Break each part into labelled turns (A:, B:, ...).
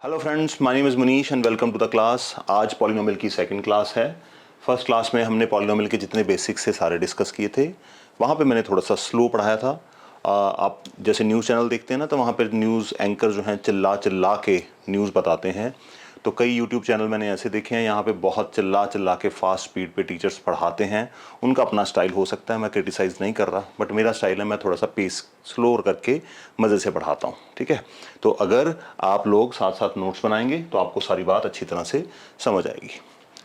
A: Hello friends, my name is Manish and welcome to the class. आज polynomial की second class है। First class में हमने पॉलिनोमियल के जितने बेसिक्स थे सारे डिस्कस किए थे। वहाँ पे मैंने थोड़ा सा स्लो पढ़ाया था। आप जैसे न्यूज़ चैनल देखते हैं ना, तो वहाँ पे न्यूज़ एंकर जो हैं चिल्ला चिल्ला के न्यूज़ बताते हैं। तो कई यूट्यूब चैनल मैंने ऐसे देखे हैं, यहाँ पे बहुत चिल्ला चिल्ला के फास्ट स्पीड पे टीचर्स पढ़ाते हैं। उनका अपना स्टाइल हो सकता है, मैं क्रिटिसाइज़ नहीं कर रहा, बट मेरा स्टाइल है मैं थोड़ा सा पेस स्लो करके मज़े से पढ़ाता हूँ। ठीक है, तो अगर आप लोग साथ साथ नोट्स बनाएंगे तो आपको सारी बात अच्छी तरह से समझ आएगी।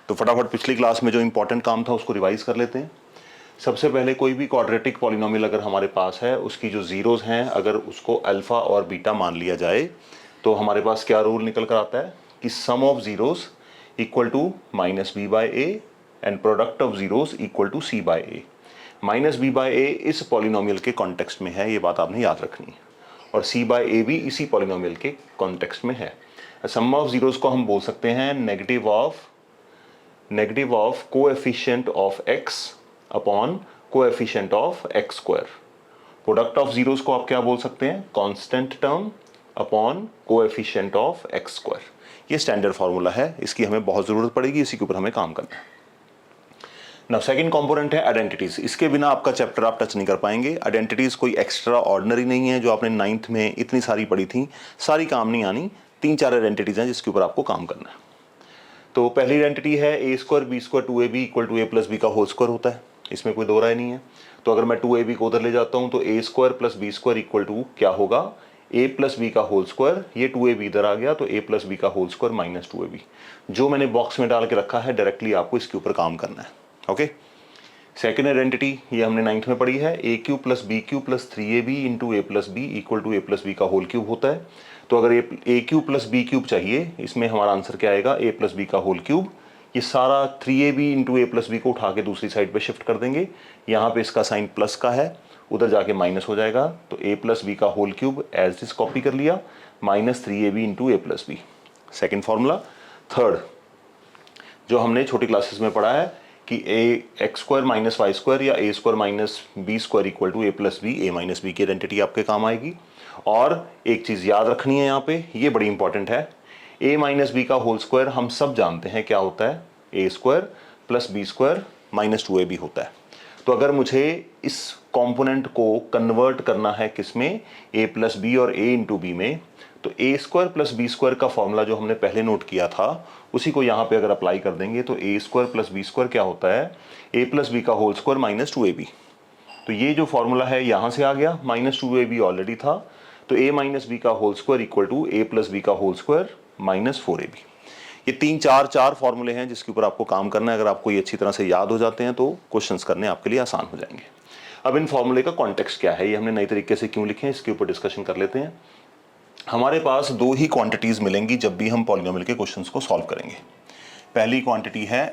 A: तो फटाफट पिछली क्लास में जो इंपॉर्टेंट काम था उसको रिवाइज कर लेते हैं। सबसे पहले कोई भी क्वाड्रेटिक पॉलिनोमियल अगर हमारे पास है, उसकी जो जीरोज़ हैं अगर उसको अल्फ़ा और बीटा मान लिया जाए तो हमारे पास क्या रूल निकल कर आता है कि sum of zeroes equal to minus B by a and product of zeroes equal to c by a. Minus B by a इस पॉलिनोमियल के कॉन्टेक्स्ट में है, ये बात आपने याद रखनी है, और सी बाई ए भी इसी पॉलिनोमियल के कॉन्टेक्स्ट में है। सम ऑफ जीरोज़ को हम बोल सकते हैं negative of coefficient of x upon coefficient of x square. Product of zeros को आप क्या बोल सकते हैं, constant term upon coefficient of x square. ये स्टैंडर्ड फार्मूला है, इसकी हमें बहुत ज़रूरत पड़ेगी, इसी के ऊपर हमें काम करना है। नाउ सेकंड कंपोनेंट है आइडेंटिटीज। इसके बिना आपका चैप्टर आप टच नहीं कर पाएंगे। आइडेंटिटीज कोई एक्स्ट्रा ऑर्डिनरी नहीं है जो आपने 9th में इतनी सारी पढ़ी थी, सारी काम नहीं आनी। 3-4 आइडेंटिटीज हैं जिसके ऊपर आपको काम करना है। तो पहली आइडेंटिटी है a square b square 2ab equal to A plus B का होल स्क्वायर होता है, इसमें कोई दो राय नहीं है। तो अगर मैं 2ab को उधर ले जाता हूं तो a square plus B square equal to क्या होगा, ए प्लस बी का होल स्क्वायर। ये 2ab इधर आ गया तो ए प्लस बी का होल स्क्वायर माइनस 2ab। जो मैंने बॉक्स में डाल के रखा है डायरेक्टली आपको इसके ऊपर काम करना है। ओके, सेकेंड आइडेंटिटी ये हमने 9th में पढ़ी है, a cube plus B cube plus 3ab into a plus b equal to A plus B का होल क्यूब होता है। तो अगर a cube plus B cube चाहिए, इसमें हमारा आंसर क्या आएगा, ए प्लस बी का होल क्यूब। ये सारा 3ab into a plus B को उठा के दूसरी साइड पे शिफ्ट कर देंगे। यहाँ पे इसका साइन प्लस का है, उधर जाके माइनस हो जाएगा। तो ए प्लस बी का whole cube as is copy कर लिया, minus 3ab into a plus b. Second formula. Third जो हमने छोटी क्लासेस में पढ़ा है कि a x square minus y square या a square minus b square equal to A plus B, A minus b की आइडेंटिटी आपके काम आएगी। और एक चीज़ याद रखनी है यहाँ पे, ये बड़ी इंपॉर्टेंट है, ए माइनस बी का होल स्क्वायर हम सब जानते हैं क्या होता है, a square plus B square minus 2ab होता है। तो अगर मुझे इस कंपोनेंट को कन्वर्ट करना है किसमें, ए प्लस बी और ए इंटू बी में, तो a square plus B square का फॉर्मूला जो हमने पहले नोट किया था उसी को यहाँ पे अगर अप्लाई कर देंगे तो a square plus B square क्या होता है, ए प्लस बी का होल स्क्वायर माइनस 2ab। तो ये जो फॉर्मूला है यहाँ से आ गया, माइनस 2ab ऑलरेडी था, तो ए माइनस बी का whole square equal to A plus B का होल स्क्वायर माइनस 4ab। ये 3-4 फॉर्मूले हैं जिसके ऊपर आपको काम करना है। अगर आपको ये अच्छी तरह से याद हो जाते हैं तो क्वेश्चंस करने आपके लिए आसान हो जाएंगे। अब इन फॉर्मूले का कॉन्टेक्स्ट क्या है, ये हमने नई तरीके से क्यों लिखे हैं, इसके ऊपर डिस्कशन कर लेते हैं। हमारे पास दो ही क्वांटिटीज मिलेंगी जब भी हम पॉलिनोमियल के क्वेश्चंस को सॉल्व करेंगे। पहली क्वांटिटी है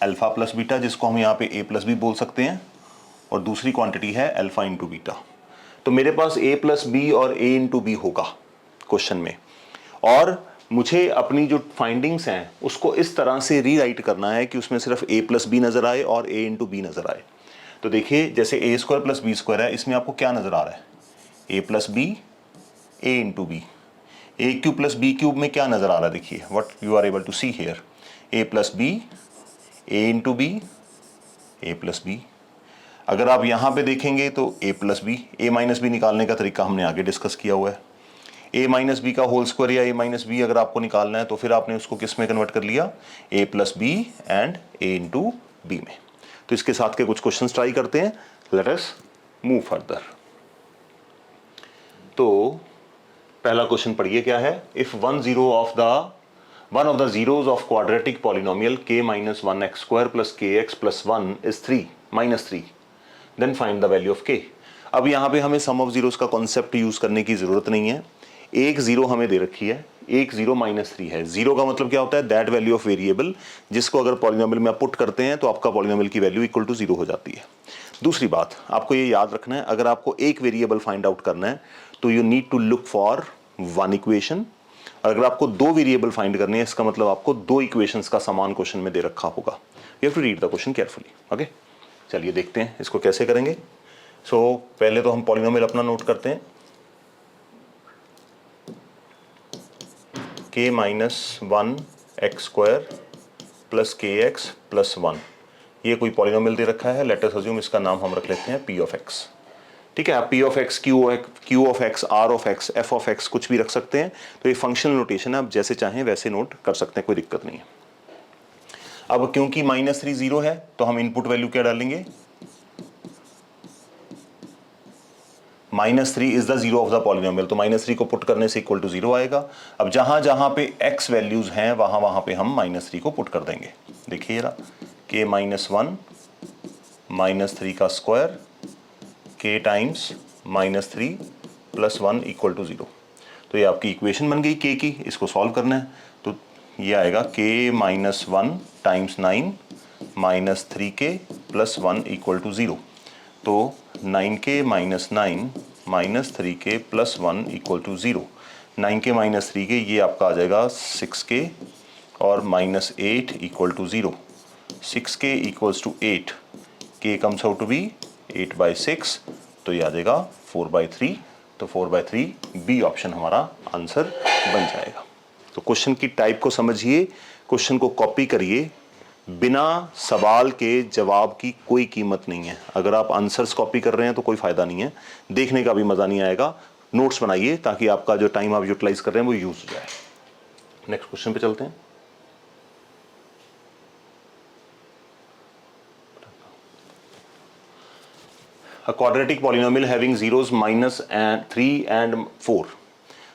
A: अल्फा प्लस बीटा, जिसको हम यहाँ पे ए प्लस बी बोल सकते हैं, और दूसरी क्वांटिटी है अल्फा इंटू बीटा। तो मेरे पास ए प्लस बी और ए इंटू बी होगा क्वेश्चन में, और मुझे अपनी जो फाइंडिंग्स हैं उसको इस तरह से रीराइट करना है कि उसमें सिर्फ ए प्लस बी नजर आए और ए इंटू बी नजर आए। तो देखिए, जैसे A square plus B square है, इसमें आपको क्या नजर आ रहा है, ए plus B A into B. A cube plus B cube में क्या नजर आ रहा है, देखिए what you are able to see here, A plus B A into B A plus B. अगर आप यहाँ पे देखेंगे तो ए प्लस बी, ए माइनस बी निकालने का तरीका हमने आगे डिस्कस किया हुआ है। ए माइनस बी का होल स्क्वायर या ए माइनस बी अगर आपको निकालना है तो फिर आपने उसको किस में कन्वर्ट कर लिया, a plus b and a into b में। तो इसके साथ के कुछ क्वेश्चन ट्राई करते हैं, लेट अस मूव फर्दर। तो पहला क्वेश्चन पढ़िए क्या है, if one of the zeros of quadratic polynomial k minus 1x square plus kx plus 1 is 3 then find the value of k। अब यहाँ पे हमें सम ऑफ जीरोस का कॉन्सेप्ट यूज करने की जरूरत नहीं है। एक जीरो हमें दे रखी है, एक जीरो माइनस 3 है। जीरो का मतलब क्या होता है, दैट वैल्यू ऑफ वेरिएबल जिसको अगर पॉलिनोमियल में आप पुट करते हैं तो आपका पॉलिनोमियल की वैल्यू इक्वल टू 0 हो जाती है। दूसरी बात आपको ये याद रखना है, अगर आपको एक वेरिएबल फाइंड आउट करना है तो you need to look for one equation. अगर आपको दो वेरिएबल फाइंड करने हैं, इसका मतलब आपको दो इक्वेशंस का समान क्वेश्चन में दे रखा होगा। You have to read the question carefully. Okay, चलिए देखते हैं इसको कैसे करेंगे। सो पहले तो हम पॉलिनोमियल अपना नोट करते हैं। k minus 1 x square plus के एक्स प्लस 1, ये कोई पॉलिनोमियल दे रखा है। लेट अस अज्यूम इसका नाम हम रख लेते हैं p ऑफ x। ठीक है, आप p of x, q of x, r of x, f of x कुछ भी रख सकते हैं। तो ये फंक्शनल नोटेशन है, आप जैसे चाहें वैसे नोट कर सकते हैं, कोई दिक्कत नहीं है। अब क्योंकि -3 0 है तो हम इनपुट वैल्यू क्या डालेंगे, -3 is the zero of the polynomial, तो -3 को पुट करने से इक्वल टू 0 आएगा। अब जहां जहां पे x वैल्यूज हैं वहां वहां पे हम -3 को पुट कर देंगे। देखिए जरा, k माइनस 1 -3 का square k times -3 plus 1 equal to 0। तो ये आपकी इक्वेशन बन गई k की, इसको सॉल्व करना है तो ये आएगा k minus 1 times 9 -3k plus 1 equal to 0। तो 9k minus 9 -3k plus 1 equal to 0। 9k minus 3k ये आपका आ जाएगा 6k और -8 equal to 0। 6k equals to 8, k comes out to be 8/6, तो ये आ जाएगा 4/3। तो 4/3 बी ऑप्शन हमारा आंसर बन जाएगा। तो क्वेश्चन की टाइप को समझिए, क्वेश्चन को कॉपी करिए, बिना सवाल के जवाब की कोई कीमत नहीं है। अगर आप आंसर्स कॉपी कर रहे हैं तो कोई फायदा नहीं है, देखने का भी मजा नहीं आएगा। नोट्स बनाइए ताकि आपका जो टाइम आप यूटिलाइज कर रहे हैं वो यूज हो जाए। नेक्स्ट क्वेश्चन पे चलते हैं। A quadratic polynomial having zeros -3 and 4।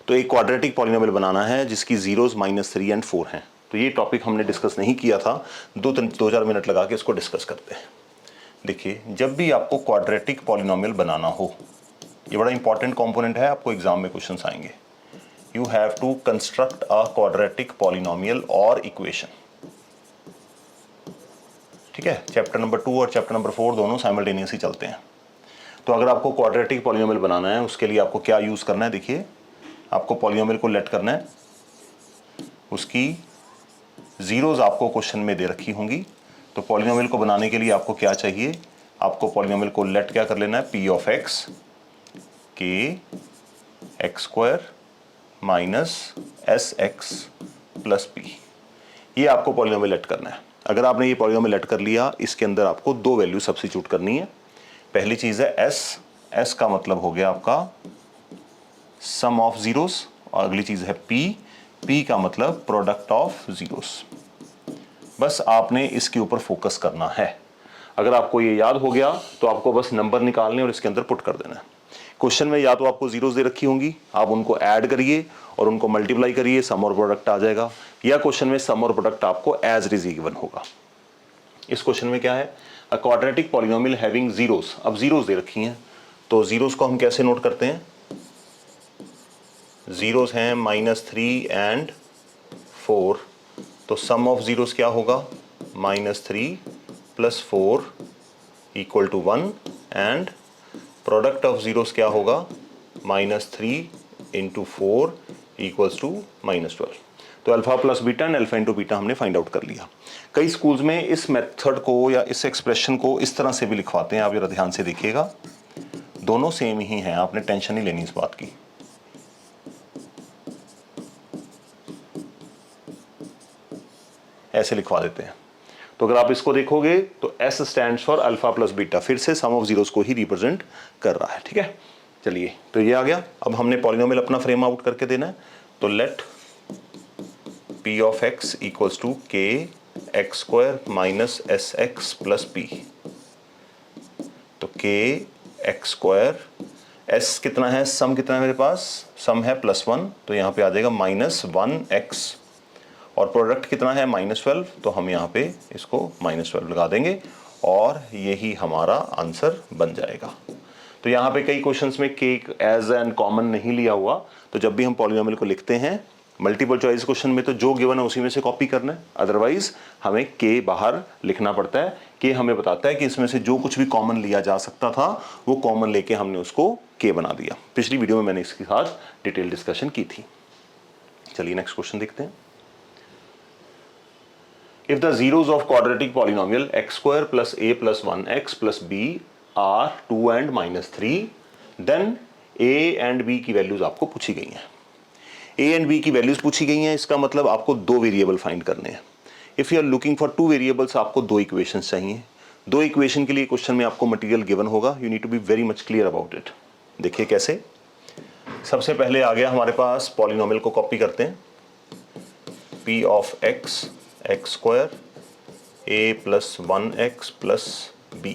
A: तो एक क्वाड्रेटिक पॉलिनोमियल बनाना है जिसकी जीरोस -3 एंड 4 हैं। तो ये टॉपिक हमने डिस्कस नहीं किया था, 2-4 मिनट लगा के इसको डिस्कस करते हैं। देखिए, जब भी आपको क्वाड्रेटिक पॉलिनोमियल बनाना हो, ये बड़ा इंपॉर्टेंट कंपोनेंट है, आपको एग्जाम में क्वेश्चंस आएंगे। You have to construct a quadratic polynomial और इक्वेशन। ठीक है, चैप्टर नंबर 2 और चैप्टर नंबर 4 दोनों साइमल्टेनियसली चलते हैं। तो अगर आपको क्वाड्रेटिक पॉलिनोमियल बनाना है, उसके लिए आपको क्या यूज करना है, देखिए आपको पॉलिनोमियल को लेट करना है, उसकी जीरोज आपको क्वेश्चन में दे रखी होंगी। तो पॉलिनोमियल को बनाने के लिए आपको क्या चाहिए, आपको पॉलिनोमियल को लेट क्या कर लेना है, p ऑफ x के x square minus s x plus P, ये आपको पॉलिनोमियल लेट करना है। अगर आपने ये पॉलिनोमियल लेट कर लिया, इसके अंदर आपको दो वैल्यू सब्स्टिट्यूट करनी है। पहली चीज है s का मतलब हो गया आपका सम ऑफ जीरोस, और अगली चीज है p का मतलब प्रोडक्ट ऑफ जीरोस। बस आपने इसके ऊपर फोकस करना है। अगर आपको ये याद हो गया तो आपको बस नंबर निकालने और इसके अंदर पुट कर देना है। क्वेश्चन में या तो आपको जीरोस दे रखी होंगी, आप उनको ऐड करिए और उनको मल्टीप्लाई करिए, सम और प्रोडक्ट आ जाएगा, या क्वेश्चन में सम और प्रोडक्ट आपको एज इट इज गिवन होगा। इस क्वेश्चन में क्या है, अ क्वाड्रेटिक पॉलिनोमियल हैविंग जीरोस। अब जीरोस दे रखी हैं तो जीरोस को हम कैसे नोट करते हैं, जीरोस हैं -3 एंड 4, तो सम ऑफ जीरोस क्या होगा, -3 plus 4 equal to 1, and product of zeros क्या होगा, -3 इंटू 4 इक्वल्स टू -12। तो alpha plus beta and alpha into beta हमने फाइंड आउट कर लिया। कई स्कूल्स में इस मेथड को या इस एक्सप्रेशन को इस तरह से भी लिखवाते हैं, आप जरा ध्यान से देखिएगा, दोनों सेम ही हैं, आपने टेंशन नहीं लेनी इस बात की। ऐसे लिखवा देते हैं। तो अगर आप इसको देखोगे तो S stands for alpha plus beta, फिर से सम ऑफ जीरोस को ही रिप्रेजेंट कर रहा है। ठीक है, चलिए तो ये आ गया। अब हमने पॉलिनोमियल अपना फ्रेम आउट करके देना है। तो let p of x equals to k x square minus s x plus p. तो k एक्स स्क्वायर, s कितना है, सम कितना है मेरे पास, सम है +1, तो यहाँ पे आ जाएगा -1x, और प्रोडक्ट कितना है -12, तो हम यहाँ पे इसको -12 लगा देंगे और यही हमारा आंसर बन जाएगा। तो यहाँ पे कई क्वेश्चंस में k एज एन कॉमन नहीं लिया हुआ, तो जब भी हम पॉलिनोमियल को लिखते हैं मल्टीपल चॉइस क्वेश्चन में तो जो गिवन है उसी में से कॉपी करना है, अदरवाइज हमें k बाहर लिखना पड़ता है। k हमें बताता है कि इसमें से जो कुछ भी कॉमन लिया जा सकता था वो कॉमन लेके हमने उसको k बना दिया। पिछली वीडियो में मैंने इसके साथ डिटेल डिस्कशन की थी। चलिए नेक्स्ट क्वेश्चन देखते हैं। If the zeros of quadratic polynomial x square plus a plus 1x plus b are 2 and -3, then a and b की वैल्यूज आपको पूछी गई हैं। ए एंड बी की वैल्यूज पूछी गई हैं, इसका मतलब आपको दो वेरिएबल फाइंड करने हैं। If you are looking for two variables, आपको दो इक्वेशंस चाहिए। दो इक्वेशन के लिए क्वेश्चन में आपको मटेरियल गिवन होगा, you need to be very much clear about it. देखिए कैसे। सबसे पहले आ गया हमारे पास, पॉलिनोमियल को कॉपी करते हैं, p of x x square a plus 1x plus b।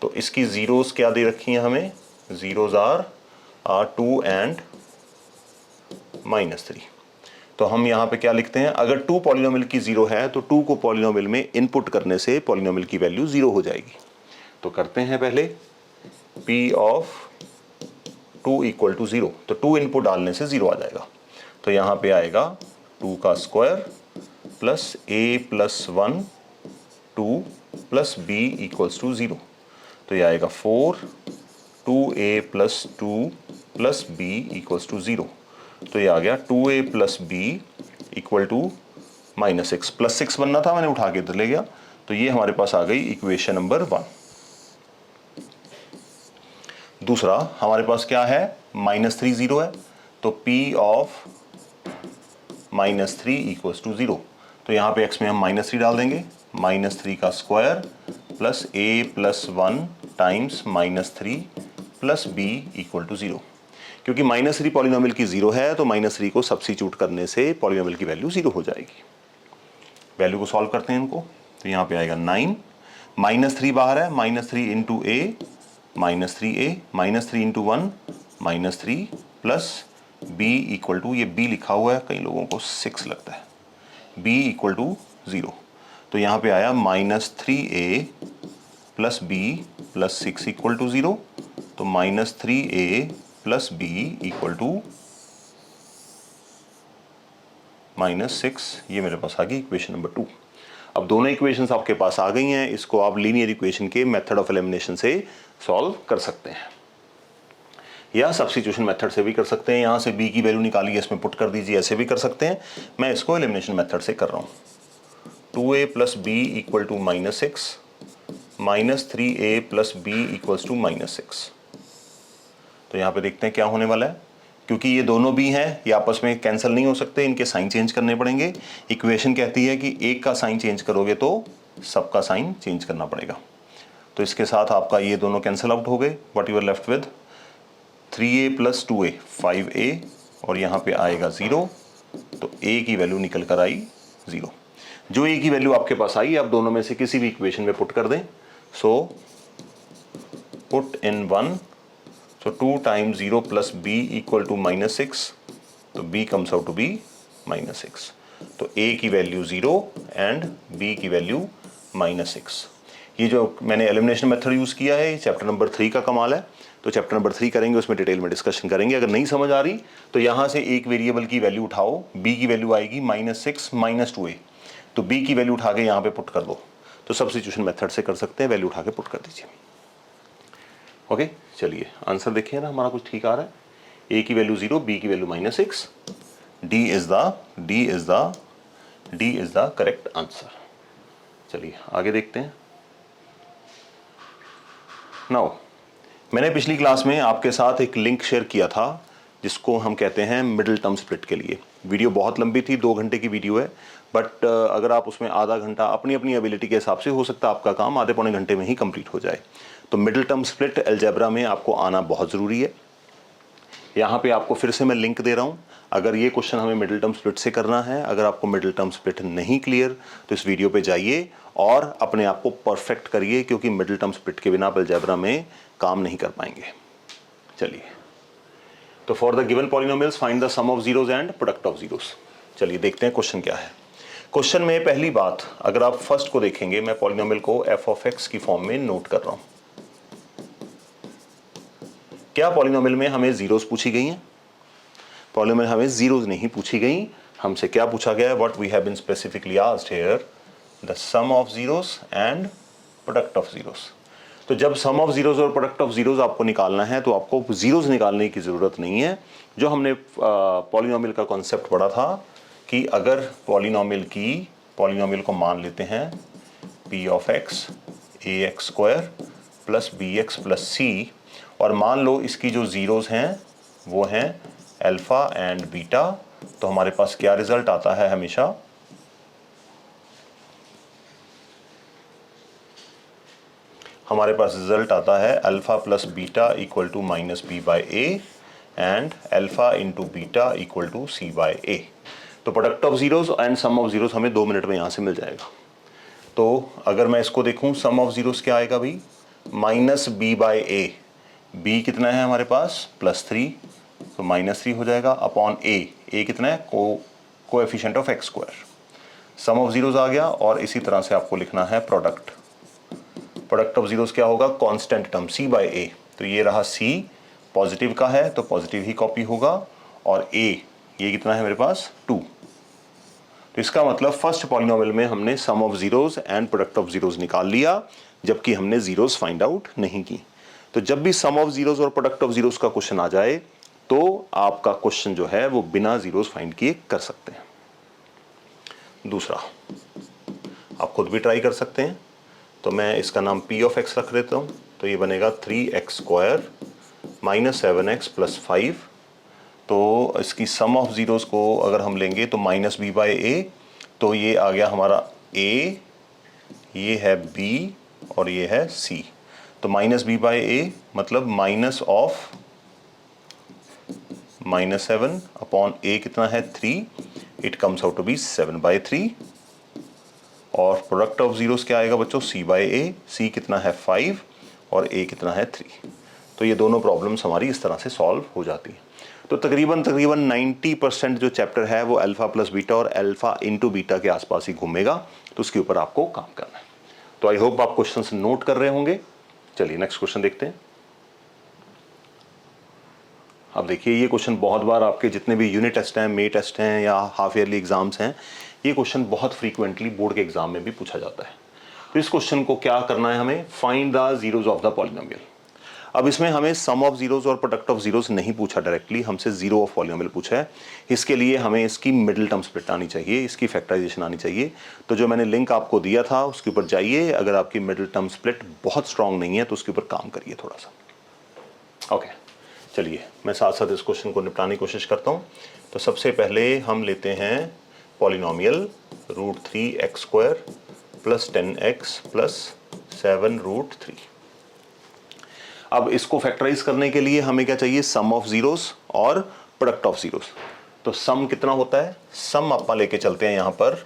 A: तो इसकी जीरोस क्या दे रखी हैं हमें, जीरोस आर 2 एंड -3। तो हम यहाँ पे क्या लिखते हैं, अगर 2 पॉलिनोमियल की जीरो है तो 2 को पॉलिनोमियल में इनपुट करने से पॉलिनोमियल की वैल्यू जीरो हो जाएगी। तो करते हैं पहले p ऑफ 2 इक्वल टू 0, तो 2 इनपुट डालने से 0 आ जाएगा। तो यहाँ पे आएगा 2 का square plus a plus 1 2 plus b equals to 0। तो ये आएगा 4 2a plus 2 plus b equals to 0। तो ये आ गया 2a plus b equal to -6, plus 6 बनना था, मैंने उठा के इधर ले गया। तो ये हमारे पास आ गई इक्वेशन नंबर 1। दूसरा हमारे पास क्या है, -3 0 है, तो p ऑफ -3 इक्वल्स टू 0। तो यहाँ पे x में हम -3 डाल देंगे, -3 का square plus a plus 1 times -3 plus b equal to 0। क्योंकि -3 पॉलिनोमियल की 0 है तो -3 को सब्स्टिट्यूट करने से पॉलिनोमियल की वैल्यू 0 हो जाएगी। वैल्यू को सॉल्व करते हैं इनको, तो यहाँ पे आएगा 9, -3 बाहर है, -3 into a -3a, -3 into 1 -3 plus b equal to, ये b लिखा हुआ है, कई लोगों को 6 लगता है, b इक्वल टू 0। तो यहाँ पे आया -3a plus b plus 6 equal to 0। तो -3a plus b equal to -6, ये मेरे पास आ गई इक्वेशन नंबर 2। अब दोनों इक्वेशंस आपके पास आ गई हैं, इसको आप लीनियर इक्वेशन के मेथड ऑफ एलिमिनेशन से सॉल्व कर सकते हैं या सब्स्टिट्यूशन मेथड से भी कर सकते हैं। यहाँ से b की वैल्यू निकालिए, इसमें पुट कर दीजिए, ऐसे भी कर सकते हैं। मैं इसको एलिमिनेशन मेथड से कर रहा हूँ। 2a plus b equal to -6, -3a plus b equals to -6। तो यहाँ पे देखते हैं क्या होने वाला है। क्योंकि ये दोनों b हैं, ये आपस में कैंसिल नहीं हो सकते, इनके साइन चेंज करने पड़ेंगे। इक्वेशन कहती है कि एक का साइन चेंज करोगे तो सबका साइन चेंज करना पड़ेगा। तो इसके साथ आपका ये दोनों कैंसिल आउट हो गए। What you are left with 3a plus 2a 5a, और यहाँ पे आएगा 0। तो a की वैल्यू निकल कर आई 0। जो a की वैल्यू आपके पास आई, आप दोनों में से किसी भी इक्वेशन में पुट कर दें। So put in 1, so 2 times 0 plus b equal to -6, तो b comes out to be -6। तो a की वैल्यू 0 एंड b की वैल्यू -6। ये जो मैंने एलिमिनेशन मेथड यूज़ किया है, ये चैप्टर नंबर 3 का कमाल है। तो चैप्टर नंबर 3 करेंगे, उसमें डिटेल में डिस्कशन करेंगे। अगर नहीं समझ आ रही तो यहाँ से एक वेरिएबल की वैल्यू उठाओ, b की वैल्यू आएगी -6 -2a, तो b की वैल्यू उठा के यहाँ पे पुट कर दो। तो सब्स्टिट्यूशन मेथड से कर सकते हैं, वैल्यू उठा के पुट कर दीजिए। ओके चलिए आंसर देखिए ना, हमारा कुछ ठीक आ रहा है। a की वैल्यू 0, b की value -6, d is the correct answer. चलिए आगे देखते हैं। नाउ मैंने पिछली क्लास में आपके साथ एक लिंक शेयर किया था जिसको हम कहते हैं मिडिल टर्म स्प्लिट के लिए। वीडियो बहुत लंबी थी, 2 घंटे की वीडियो है, बट अगर आप उसमें आधा घंटा अपनी अपनी एबिलिटी के हिसाब से, हो सकता है आपका काम आधे पौने घंटे में ही कंप्लीट हो जाए। तो मिडिल टर्म स्प्लिट अलजेब्रा में आपको आना बहुत ज़रूरी है। यहाँ पे आपको फिर से मैं लिंक दे रहा हूँ। अगर ये क्वेश्चन हमें मिडिल टर्म स्प्लिट से करना है, अगर आपको मिडिल टर्म स्प्लिट नहीं क्लियर, तो इस वीडियो पे जाइए और अपने आप को परफेक्ट करिए, क्योंकि मिडिल टर्म स्प्लिट के बिना आप अलजेब्रा में काम नहीं कर पाएंगे। चलिए, तो for the given polynomials find the sum of zeros and product of zeros. चलिए देखते हैं क्वेश्चन क्या है। क्वेश्चन में पहली बात, अगर आप फर्स्ट को देखेंगे, मैं पॉलिनोमियल को f ऑफ x की फॉर्म में नोट कर रहा हूं। क्या पॉलिनोमियल में हमें जीरोस पूछी गई हैं? पॉलिनोमियल हमें जीरोस नहीं पूछी गई, हमसे क्या पूछा गया है? What we have been specifically asked here, the sum of zeros and product of zeros. तो जब सम ऑफ जीरोस और प्रोडक्ट ऑफ जीरोस आपको निकालना है, तो आपको जीरोस निकालने की जरूरत नहीं है। जो हमने पॉलिनोमियल का कॉन्सेप्ट पढ़ा था कि अगर पॉलिनोमियल को मान लेते हैं p of x ax square plus bx plus c, और मान लो इसकी जो जीरोस हैं वो हैं अल्फा एंड बीटा, तो हमारे पास क्या रिजल्ट आता है हमेशा, हमारे पास रिजल्ट आता है alpha plus beta equal to minus B by a and alpha into beta equal to c by a. तो product of zeros and sum of zeroes हमें 2 मिनट में यहां से मिल जाएगा। तो अगर मैं इसको देखूं, सम ऑफ जीरोस क्या आएगा भाई, minus B by A, B कितना है हमारे पास +3, तो -3 हो जाएगा अपॉन ए कितना है, coefficient of x square. Sum of zeroes आ गया और इसी तरह से आपको लिखना है प्रोडक्ट ऑफ जीरोस क्या होगा, constant term C by a. तो ये रहा सी, पॉजिटिव का है तो पॉजिटिव ही कॉपी होगा, और ए ये कितना है मेरे पास 2। तो इसका मतलब फर्स्ट पॉलिनोमियल में हमने sum of zeros and product of zeroes निकाल लिया, जबकि हमने जीरोस फाइंड आउट नहीं की। तो जब भी सम ऑफ जीरोस और प्रोडक्ट ऑफ जीरोस का क्वेश्चन आ जाए तो आपका क्वेश्चन जो है वो बिना जीरोस फाइंड किए कर सकते हैं। दूसरा आप खुद भी ट्राई कर सकते हैं, तो मैं इसका नाम p ऑफ x रख देता हूँ। तो ये बनेगा 3x square minus 7x plus 5। तो इसकी सम ऑफ जीरोस को अगर हम लेंगे तो माइनस बी बाई ए, तो ये आ गया हमारा a, ये है b और ये है c। तो माइनस बी बाई ए मतलब माइनस ऑफ -7 अपॉन a कितना है 3, it comes out to be 7/3। और प्रोडक्ट ऑफ जीरोस क्या आएगा बच्चों, c बाई ए, c कितना है 5 और a कितना है 3। तो ये दोनों प्रॉब्लम्स हमारी इस तरह से सॉल्व हो जाती हैं। तो तकरीबन 90% जो चैप्टर है वो अल्फा प्लस बीटा और अल्फा इंटू बीटा के आसपास ही घूमेगा, तो उसके ऊपर आपको काम करना है। तो आई होप आप क्वेश्चंस नोट कर रहे होंगे। चलिए नेक्स्ट क्वेश्चन देखते हैं। अब देखिए ये क्वेश्चन बहुत बार आपके जितने भी यूनिट टेस्ट हैं, मे टेस्ट हैं या हाफ ईयरली एग्जाम्स हैं, ये क्वेश्चन बहुत फ्रीक्वेंटली बोर्ड के एग्जाम में भी पूछा जाता है। तो इस क्वेश्चन को क्या करना है हमें, find the zeros of the polynomial. अब इसमें हमें सम ऑफ जीरोस और प्रोडक्ट ऑफ जीरोस नहीं पूछा डायरेक्टली, हमसे जीरो ऑफ पॉलिनोमियल पूछा है। इसके लिए हमें इसकी मिडिल टर्म स्प्लिट आनी चाहिए, इसकी फैक्टराइजेशन आनी चाहिए। तो जो मैंने लिंक आपको दिया था उसके ऊपर जाइए, अगर आपकी मिडिल टर्म स्प्लिट बहुत स्ट्रांग नहीं है तो उसके ऊपर काम करिए थोड़ा सा। ओके चलिए मैं साथ साथ इस क्वेश्चन को निपटाने की कोशिश करता हूँ। तो सबसे पहले हम लेते हैं polynomial √3x square plus 10x plus 7√3। अब इसको फैक्टराइज करने के लिए हमें क्या चाहिए, सम ऑफ जीरोस और प्रोडक्ट ऑफ जीरोस। तो सम कितना होता है, सम आप लेके चलते हैं यहाँ पर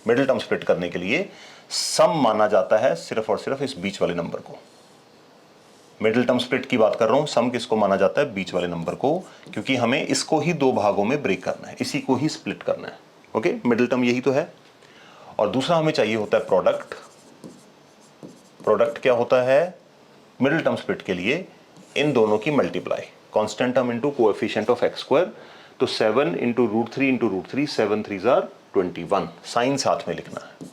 A: मिडिल टर्म स्प्लिट करने के लिए। सम माना जाता है सिर्फ और सिर्फ इस बीच वाले नंबर को। मिडिल टर्म स्प्लिट की बात कर रहा हूं, सम किसको माना जाता है, बीच वाले नंबर को, क्योंकि हमें इसको ही 2 भागों में ब्रेक करना है, इसी को ही स्प्लिट करना है। ओके, मिडिल टर्म यही तो है। और दूसरा हमें चाहिए होता है प्रोडक्ट। प्रोडक्ट क्या होता है, मिडिल टर्म स्प्लिट के लिए इन दोनों की multiply, constant term into coefficient of x square. तो 7 इंटू √3 इंटू √3, 7 3 जार 21, साइन साथ में लिखना है।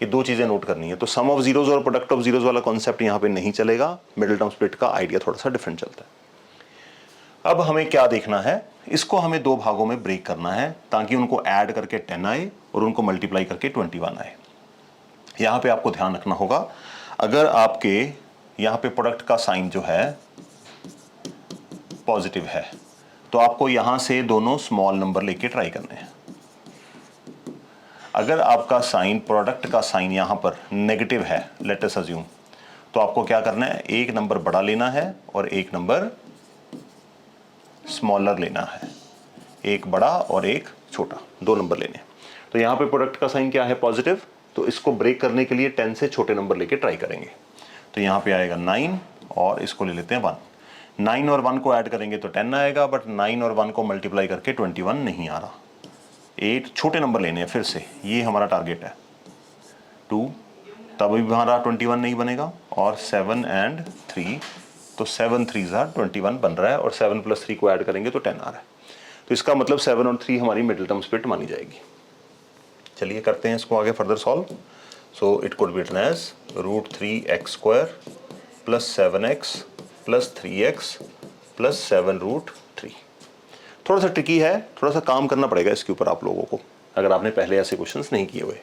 A: ये 2 चीजें नोट करनी है। तो सम ऑफ जीरोस और प्रोडक्ट ऑफ जीरोस वाला कॉन्सेप्ट यहाँ पे नहीं चलेगा, मिडिल टर्म स्प्लिट का आइडिया थोड़ा सा डिफरेंट चलता है। अब हमें क्या देखना है, इसको हमें 2 भागों में ब्रेक करना है ताकि उनको ऐड करके 10 आए और उनको मल्टीप्लाई करके 21 आए। यहाँ पे आपको ध्यान रखना होगा, अगर आपके यहाँ पे प्रोडक्ट का साइन जो है पॉजिटिव है तो आपको यहाँ से दोनों स्मॉल नंबर लेके ट्राई करने हैं। अगर आपका साइन, प्रोडक्ट का साइन यहाँ पर नेगेटिव है, लेट अस अज्यूम, तो आपको क्या करना है, एक नंबर बड़ा लेना है और एक नंबर स्मॉलर लेना है। एक बड़ा और एक छोटा, 2 नंबर लेने हैं। तो यहाँ पे प्रोडक्ट का साइन क्या है, पॉजिटिव, तो इसको ब्रेक करने के लिए 10 से छोटे नंबर लेके ट्राई करेंगे। तो यहाँ पे आएगा 9 और इसको ले लेते हैं 1। 9 और 1 को ऐड करेंगे तो 10 आएगा, बट 9 और 1 को मल्टीप्लाई करके 21 नहीं आ रहा। 8 छोटे नंबर लेने हैं फिर से, ये हमारा टारगेट है। 2 तब भी हमारा 21 नहीं बनेगा, और 7 एंड 3, तो 7 3 जार 21 बन रहा है, और 7 प्लस 3 को ऐड करेंगे तो 10 आ रहा है। तो इसका मतलब 7 और 3 हमारी मिडिल टर्म स्प्लिट मानी जाएगी। चलिए करते हैं इसको आगे further solve. So it could be written as √3x square plus 7x plus 3x plus 7√3। थोड़ा सा ट्रिकी है, थोड़ा सा काम करना पड़ेगा इसके ऊपर आप लोगों को, अगर आपने पहले ऐसे क्वेश्चंस नहीं किए हुए।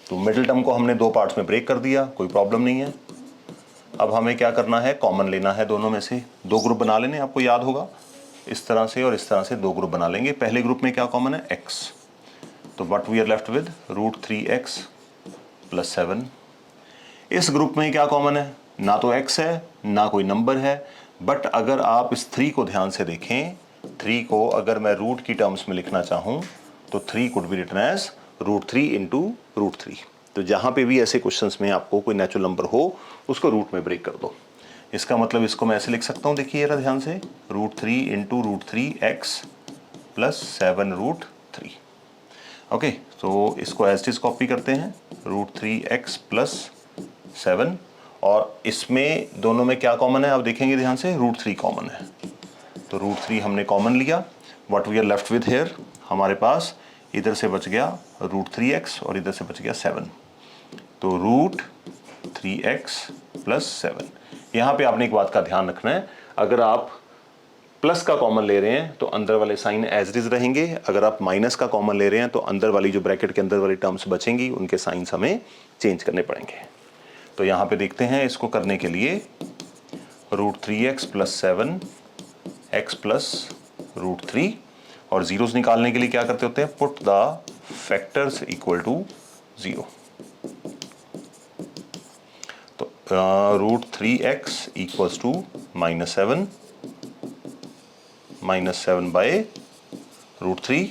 A: तो मिडिल टर्म को हमने 2 पार्ट्स में ब्रेक कर दिया, कोई प्रॉब्लम नहीं है। अब हमें क्या करना है, कॉमन लेना है दोनों में से। 2 ग्रुप बना लेने, आपको याद होगा इस तरह से और इस तरह से दो ग्रुप बना लेंगे। पहले ग्रुप में क्या कॉमन है, x, तो what we are left with √3x + 7। इस ग्रुप में क्या कॉमन है, ना तो x है ना कोई नंबर है, बट अगर आप इस 3 को ध्यान से देखें, 3 को अगर मैं रूट की टर्म्स में लिखना चाहूँ तो 3 कुड बी रिटन एज √3 × √3। तो जहाँ पे भी ऐसे क्वेश्चंस में आपको कोई नेचुरल नंबर हो उसको रूट में ब्रेक कर दो। इसका मतलब इसको मैं ऐसे लिख सकता हूँ, देखिए जरा ध्यान से, √3 × √3x + 7√3। ओके, तो इसको एज इट इज कॉपी करते हैं, √3x + 7, और इसमें दोनों में क्या कॉमन है आप देखेंगे ध्यान से, √3 कॉमन है, तो √3 हमने कॉमन लिया। What we are left with here, हमारे पास इधर से बच गया √3x और इधर से बच गया 7, तो √3x + 7। यहाँ पे आपने एक बात का ध्यान रखना है, अगर आप प्लस का कॉमन ले रहे हैं तो अंदर वाले साइन एज इट इज रहेंगे, अगर आप माइनस का कॉमन ले रहे हैं तो अंदर वाली जो ब्रैकेट के अंदर वाली टर्म्स बचेंगी उनके साइंस हमें चेंज करने पड़ेंगे। तो यहाँ पे देखते हैं, इसको करने के लिए √3x + 7 x + √3, और जीरोस निकालने के लिए क्या करते होते हैं, put the factors equal to 0। तो √3x = -7 -7/√3,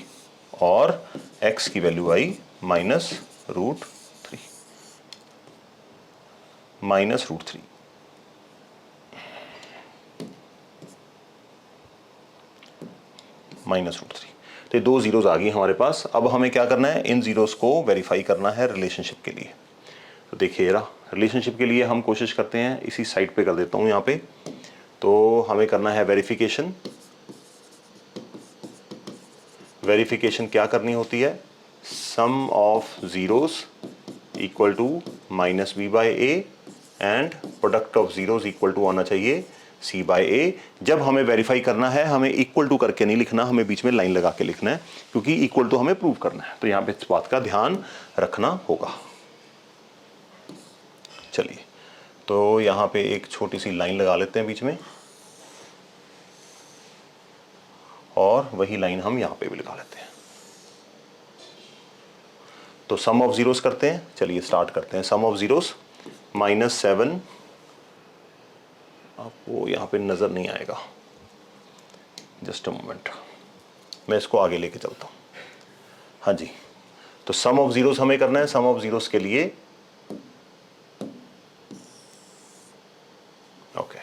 A: और x की वैल्यू आई -√3 -√3। तो ये दो जीरोस आ गई हमारे पास। अब हमें क्या करना है, इन जीरोस को वेरीफाई करना है रिलेशनशिप के लिए। तो देखिए जरा, रिलेशनशिप के लिए हम कोशिश करते हैं, इसी साइड पे कर देता हूँ यहाँ पे, तो हमें करना है वेरिफिकेशन। वेरिफिकेशन क्या करनी होती है, sum of zeroes equal to -b/a and product of zeroes equal to आना चाहिए c/a। जब हमें वेरीफाई करना है हमें इक्वल टू करके नहीं लिखना, हमें बीच में लाइन लगा के लिखना है, क्योंकि इक्वल टू हमें प्रूव करना है। तो यहाँ पे इस बात का ध्यान रखना होगा। चलिए, तो यहाँ पे एक छोटी सी लाइन लगा लेते हैं बीच में, और वही लाइन हम यहाँ पे भी लगा लेते हैं। तो सम ऑफ जीरोस करते हैं, चलिए स्टार्ट करते हैं। सम ऑफ जीरोस -7, आपको यहाँ पे नज़र नहीं आएगा, जस्ट अ मोमेंट, मैं इसको आगे लेके चलता हूँ। हाँ जी, तो सम ऑफ जीरोस हमें करना है। सम ऑफ जीरोस के लिए okay,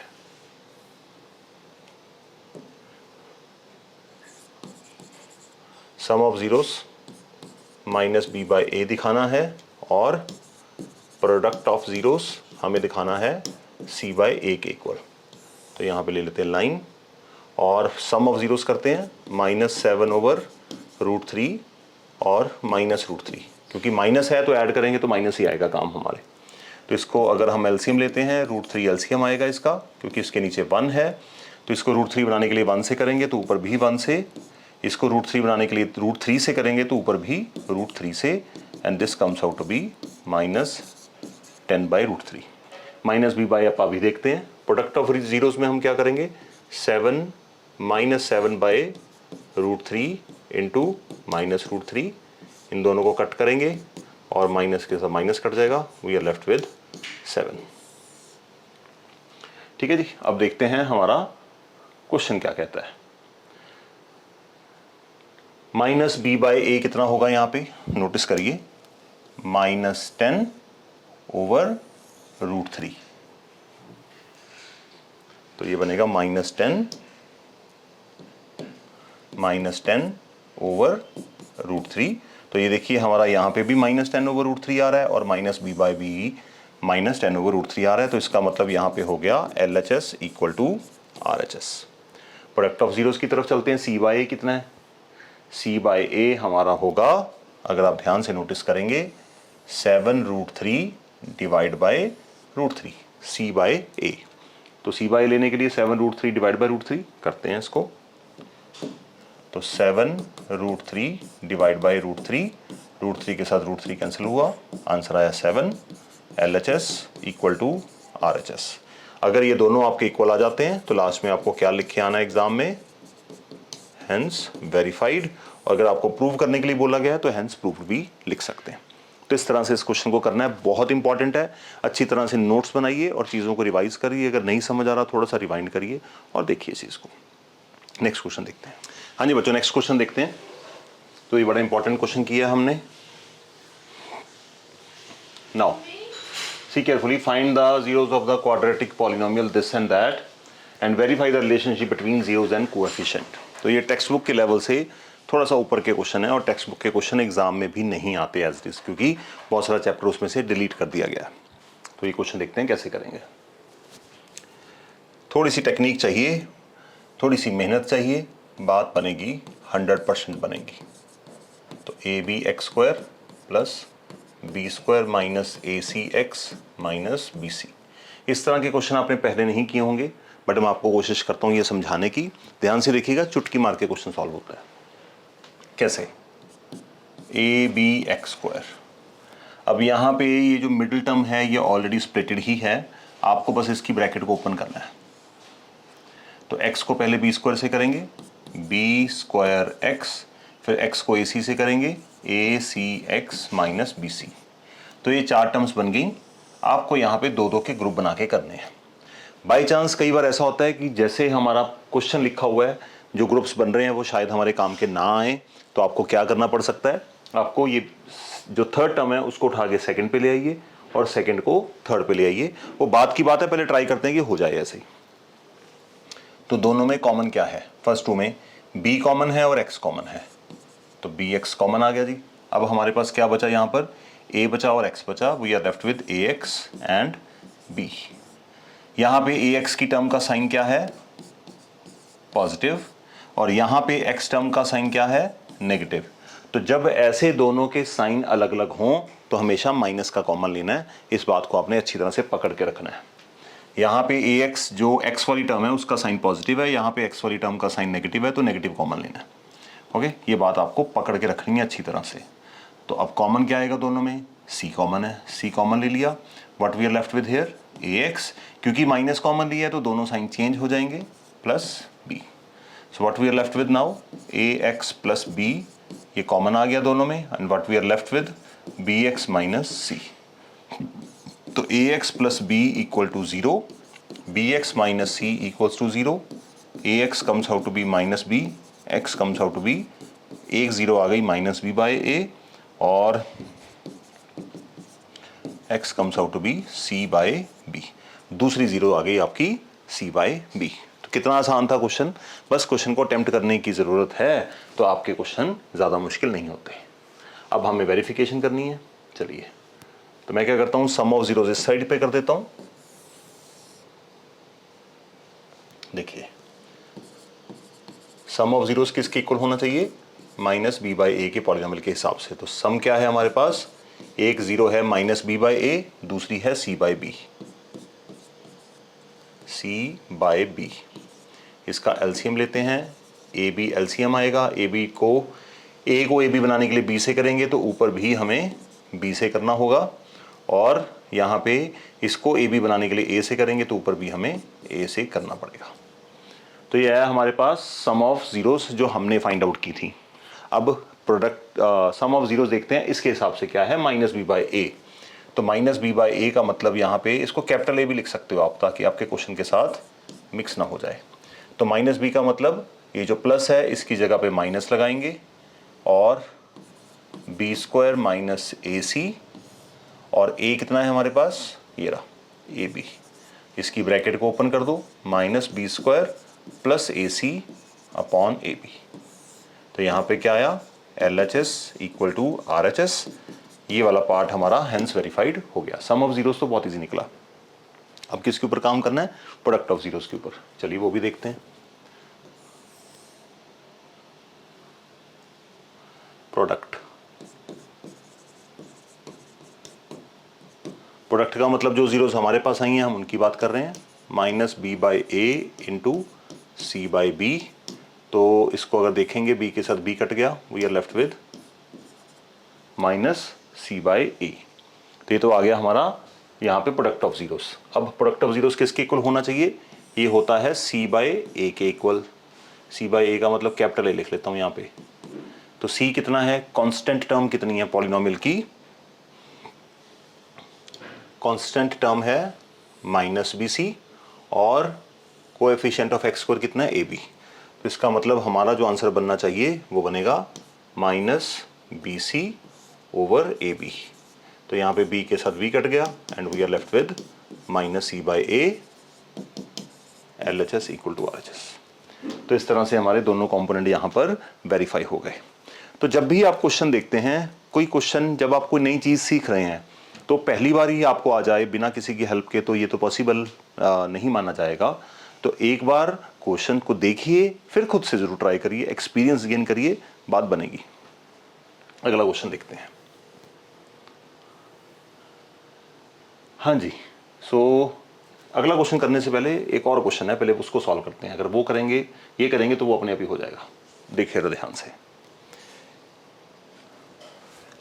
A: some of zeros -b/a दिखाना है, और प्रोडक्ट ऑफ जीरोस हमें दिखाना है c/a के इक्वल। तो यहाँ पे ले लेते हैं लाइन, और सम ऑफ जीरोस करते हैं -7/√3 और -√3, क्योंकि माइनस है तो ऐड करेंगे तो माइनस ही आएगा काम हमारे। तो इसको अगर हम एलसीएम लेते हैं, √3 एलसीएम आएगा इसका, क्योंकि इसके नीचे 1 है, तो इसको √3 बनाने के लिए 1 से करेंगे तो ऊपर भी 1 से, इसको √3 बनाने के लिए √3 से करेंगे तो ऊपर भी √3 से, and this comes out to be -10/√3। -b/, आप अभी देखते हैं। प्रोडक्ट ऑफ जीरोस में हम क्या करेंगे, 7 -7/√3 इंटू -√3, इन दोनों को कट करेंगे और माइनस के साथ माइनस कट जाएगा, वी आर लेफ्ट विद 7। ठीक है जी, अब देखते हैं हमारा क्वेश्चन क्या कहता है। -b/a कितना होगा, यहाँ पे नोटिस करिए, -10/√3, तो ये बनेगा -10/√3। तो ये देखिए हमारा यहाँ पे भी -10/√3 आ रहा है, और -b/b -10/√3 आ रहा है, तो इसका मतलब यहाँ पे हो गया LHS = RHS। Product of zeros की तरफ चलते हैं। c/a कितना है, c/a हमारा होगा, अगर आप ध्यान से नोटिस करेंगे, 7√3 /√3 c/a। तो c/a लेने के लिए 7√3 /√3 करते हैं इसको, तो 7√3 /√3, √3 के साथ √3 कैंसिल हुआ, आंसर आया 7। LHS = RHS। अगर ये दोनों आपके इक्वल आ जाते हैं तो लास्ट में आपको क्या लिख के आना है एग्जाम में, हैंस वेरीफाइड। और अगर आपको प्रूव करने के लिए बोला गया है तो हैंस प्रूफ भी लिख सकते हैं। तो इस तरह से इस क्वेश्चन को करना है, बहुत इंपॉर्टेंट है। अच्छी तरह से नोट्स बनाइए और चीज़ों को रिवाइज करिए। अगर नहीं समझ आ रहा थोड़ा सा रिवाइंड करिए और देखिए इस चीज़ को। नेक्स्ट क्वेश्चन देखते हैं। हाँ जी बच्चों, नेक्स्ट क्वेश्चन देखते हैं। तो ये बड़ा इंपॉर्टेंट क्वेश्चन किया हमने। Now see carefully, find the zeros of the quadratic polynomial this and that and verify the relationship between zeros and coefficient। तो ये टेक्स्ट बुक के लेवल से थोड़ा सा ऊपर के क्वेश्चन है और टेक्स्ट बुक के क्वेश्चन एग्जाम में भी नहीं आते एज इट इज, क्योंकि बहुत सारा चैप्टर उसमें से डिलीट कर दिया गया। तो ये क्वेश्चन देखते हैं कैसे करेंगे। थोड़ी सी टेक्निक चाहिए, थोड़ी सी मेहनत चाहिए, बात बनेगी 100% बनेगी। तो A B x square plus B square minus A C x minus B C. इस तरह के क्वेश्चन आपने पहले नहीं किए होंगे, बट मैं आपको कोशिश करता हूँ ये समझाने की। ध्यान से देखिएगा, चुटकी मार के क्वेश्चन सॉल्व होता है। कैसे? A B x square. अब यहाँ पे ये जो मिडिल टर्म है ये ऑलरेडी स्प्लिटेड ही है, आपको बस इसकी ब्रैकेट को ओपन करना है। तो x को पहले बी स्क्वायर से करेंगे, बी स्क्वायर एक्स, फिर x को ए सी से करेंगे, ए C x minus B C. तो ये 4 टर्म्स बन गई। आपको यहाँ पे 2-2 के ग्रुप बना के करने हैं। बाई चांस कई बार ऐसा होता है कि जैसे हमारा क्वेश्चन लिखा हुआ है, जो ग्रुप्स बन रहे हैं वो शायद हमारे काम के ना आए, तो आपको क्या करना पड़ सकता है, आपको ये जो थर्ड टर्म है उसको उठा के सेकेंड पे ले आइए और सेकेंड को थर्ड पे ले आइए। वो बात की बात है, पहले ट्राई करते हैं कि हो जाए ऐसे ही। तो दोनों में कॉमन क्या है? फर्स्ट टू में b कॉमन है और x कॉमन है, तो bx कॉमन आ गया जी। अब हमारे पास क्या बचा यहाँ पर? a बचा और x बचा। We are left with ax and b। यहाँ पे ax की टर्म का साइन क्या है? पॉजिटिव। और यहाँ पे x टर्म का साइन क्या है? नेगेटिव। तो जब ऐसे दोनों के साइन अलग अलग हों तो हमेशा माइनस का कॉमन लेना है। इस बात को आपने अच्छी तरह से पकड़ के रखना है। यहाँ पे ax जो x वाली टर्म है उसका साइन पॉजिटिव है, यहाँ पे x वाली टर्म का साइन नेगेटिव है, तो नेगेटिव कॉमन लेना है। ओके, ये बात आपको पकड़ के रखनी है अच्छी तरह से। तो अब कॉमन क्या आएगा दोनों में? c कॉमन है, c कॉमन ले लिया। What we are left with here? ax, क्योंकि माइनस कॉमन लिया है तो दोनों साइन चेंज हो जाएंगे, plus b। So what we are left with now? ax plus b, ये कॉमन आ गया दोनों में। And what we are left with? bx minus c। तो ax plus b equal to 0, bx minus c equals to 0, ax comes out to be minus b, x comes out to be, एक 0 आ गई minus b by a, और x comes out to be c by b। दूसरी 0 आ गई आपकी c by b। तो कितना आसान था क्वेश्चन। बस क्वेश्चन को अटेम्प्ट करने की ज़रूरत है तो आपके क्वेश्चन ज़्यादा मुश्किल नहीं होते। अब हमें वेरिफिकेशन करनी है। चलिए, तो मैं क्या करता हूँ, सम ऑफ जीरोस इस साइड पे कर देता हूँ। देखिए, सम ऑफ जीरोस किसके इक्वल होना चाहिए? माइनस बी बाई ए के पॉलिनोमियल के हिसाब से। तो सम क्या है हमारे पास? एक 0 है माइनस बी बाई ए, दूसरी है c by b, c by b. इसका एलसीएम लेते हैं। ए बी एलसीएम आएगा। ए बी को ए बी बनाने के लिए बी से करेंगे तो ऊपर भी हमें बी से करना होगा, और यहाँ पे इसको ए बी बनाने के लिए ए से करेंगे तो ऊपर भी हमें ए से करना पड़ेगा। तो ये है हमारे पास सम ऑफ जीरोस जो हमने फाइंड आउट की थी। अब प्रोडक्ट सम ऑफ जीरोस देखते हैं, इसके हिसाब से क्या है? Minus B by a. तो माइनस बी बाई ए का मतलब यहाँ पे इसको कैपिटल ए भी लिख सकते हो आप, ताकि आपके क्वेश्चन के साथ मिक्स ना हो जाए। तो माइनस बी का मतलब ये जो प्लस है इसकी जगह पे माइनस लगाएंगे, और बी स्क्वायर माइनस ए सी, और ए कितना है हमारे पास? ये रहा ए बी। इसकी ब्रैकेट को ओपन कर दो, minus b square plus a c upon a b. तो यहाँ पे क्या आया? L H S equal to R H S. ये वाला पार्ट हमारा हेंस वेरीफाइड हो गया। सम ऑफ जीरोस तो बहुत इजी निकला। अब किसके ऊपर काम करना है? प्रोडक्ट ऑफ जीरोस के ऊपर। चलिए वो भी देखते हैं। प्रोडक्ट का मतलब जो जीरोस हमारे पास आई हैं हम उनकी बात कर रहे हैं। Minus B by a into c by b. तो इसको अगर देखेंगे बी के साथ बी कट गया, we are left with minus c by a. तो ये तो आ गया हमारा यहाँ पे प्रोडक्ट ऑफ जीरोस। अब प्रोडक्ट ऑफ जीरोस किसके इक्वल होना चाहिए? ये होता है सी बाई ए के इक्वल। सी बाई ए का मतलब कैपिटल ए लिख लेता हूं यहां पे। तो सी कितना है, कांस्टेंट टर्म कितनी है पॉलिनोमियल की, कांस्टेंट टर्म है माइनस बी सी, और कोएफिशिएंट ऑफ एक्स स्क्वायर कितना है ए बी। तो इसका मतलब हमारा जो आंसर बनना चाहिए वो बनेगा minus B c over a b. तो यहाँ पे b के साथ v कट गया and we are left with minus c by a L H S equal to R H S. तो इस तरह से हमारे दोनों कंपोनेंट यहाँ पर वेरीफाई हो गए। तो जब भी आप क्वेश्चन देखते हैं, कोई क्वेश्चन जब आप कोई नई चीज़ सीख रहे हैं तो पहली बार ही आपको आ जाए बिना किसी की हेल्प के, तो ये तो पॉसिबल नहीं माना जाएगा। तो एक बार क्वेश्चन को देखिए, फिर खुद से जरूर ट्राई करिए, एक्सपीरियंस गेन करिए, बात बनेगी। अगला क्वेश्चन देखते हैं। हाँ जी, अगला क्वेश्चन करने से पहले एक और क्वेश्चन है, पहले उसको सॉल्व करते हैं। अगर वो करेंगे, ये करेंगे तो वो अपने आप ही हो जाएगा। देखिए ध्यान से,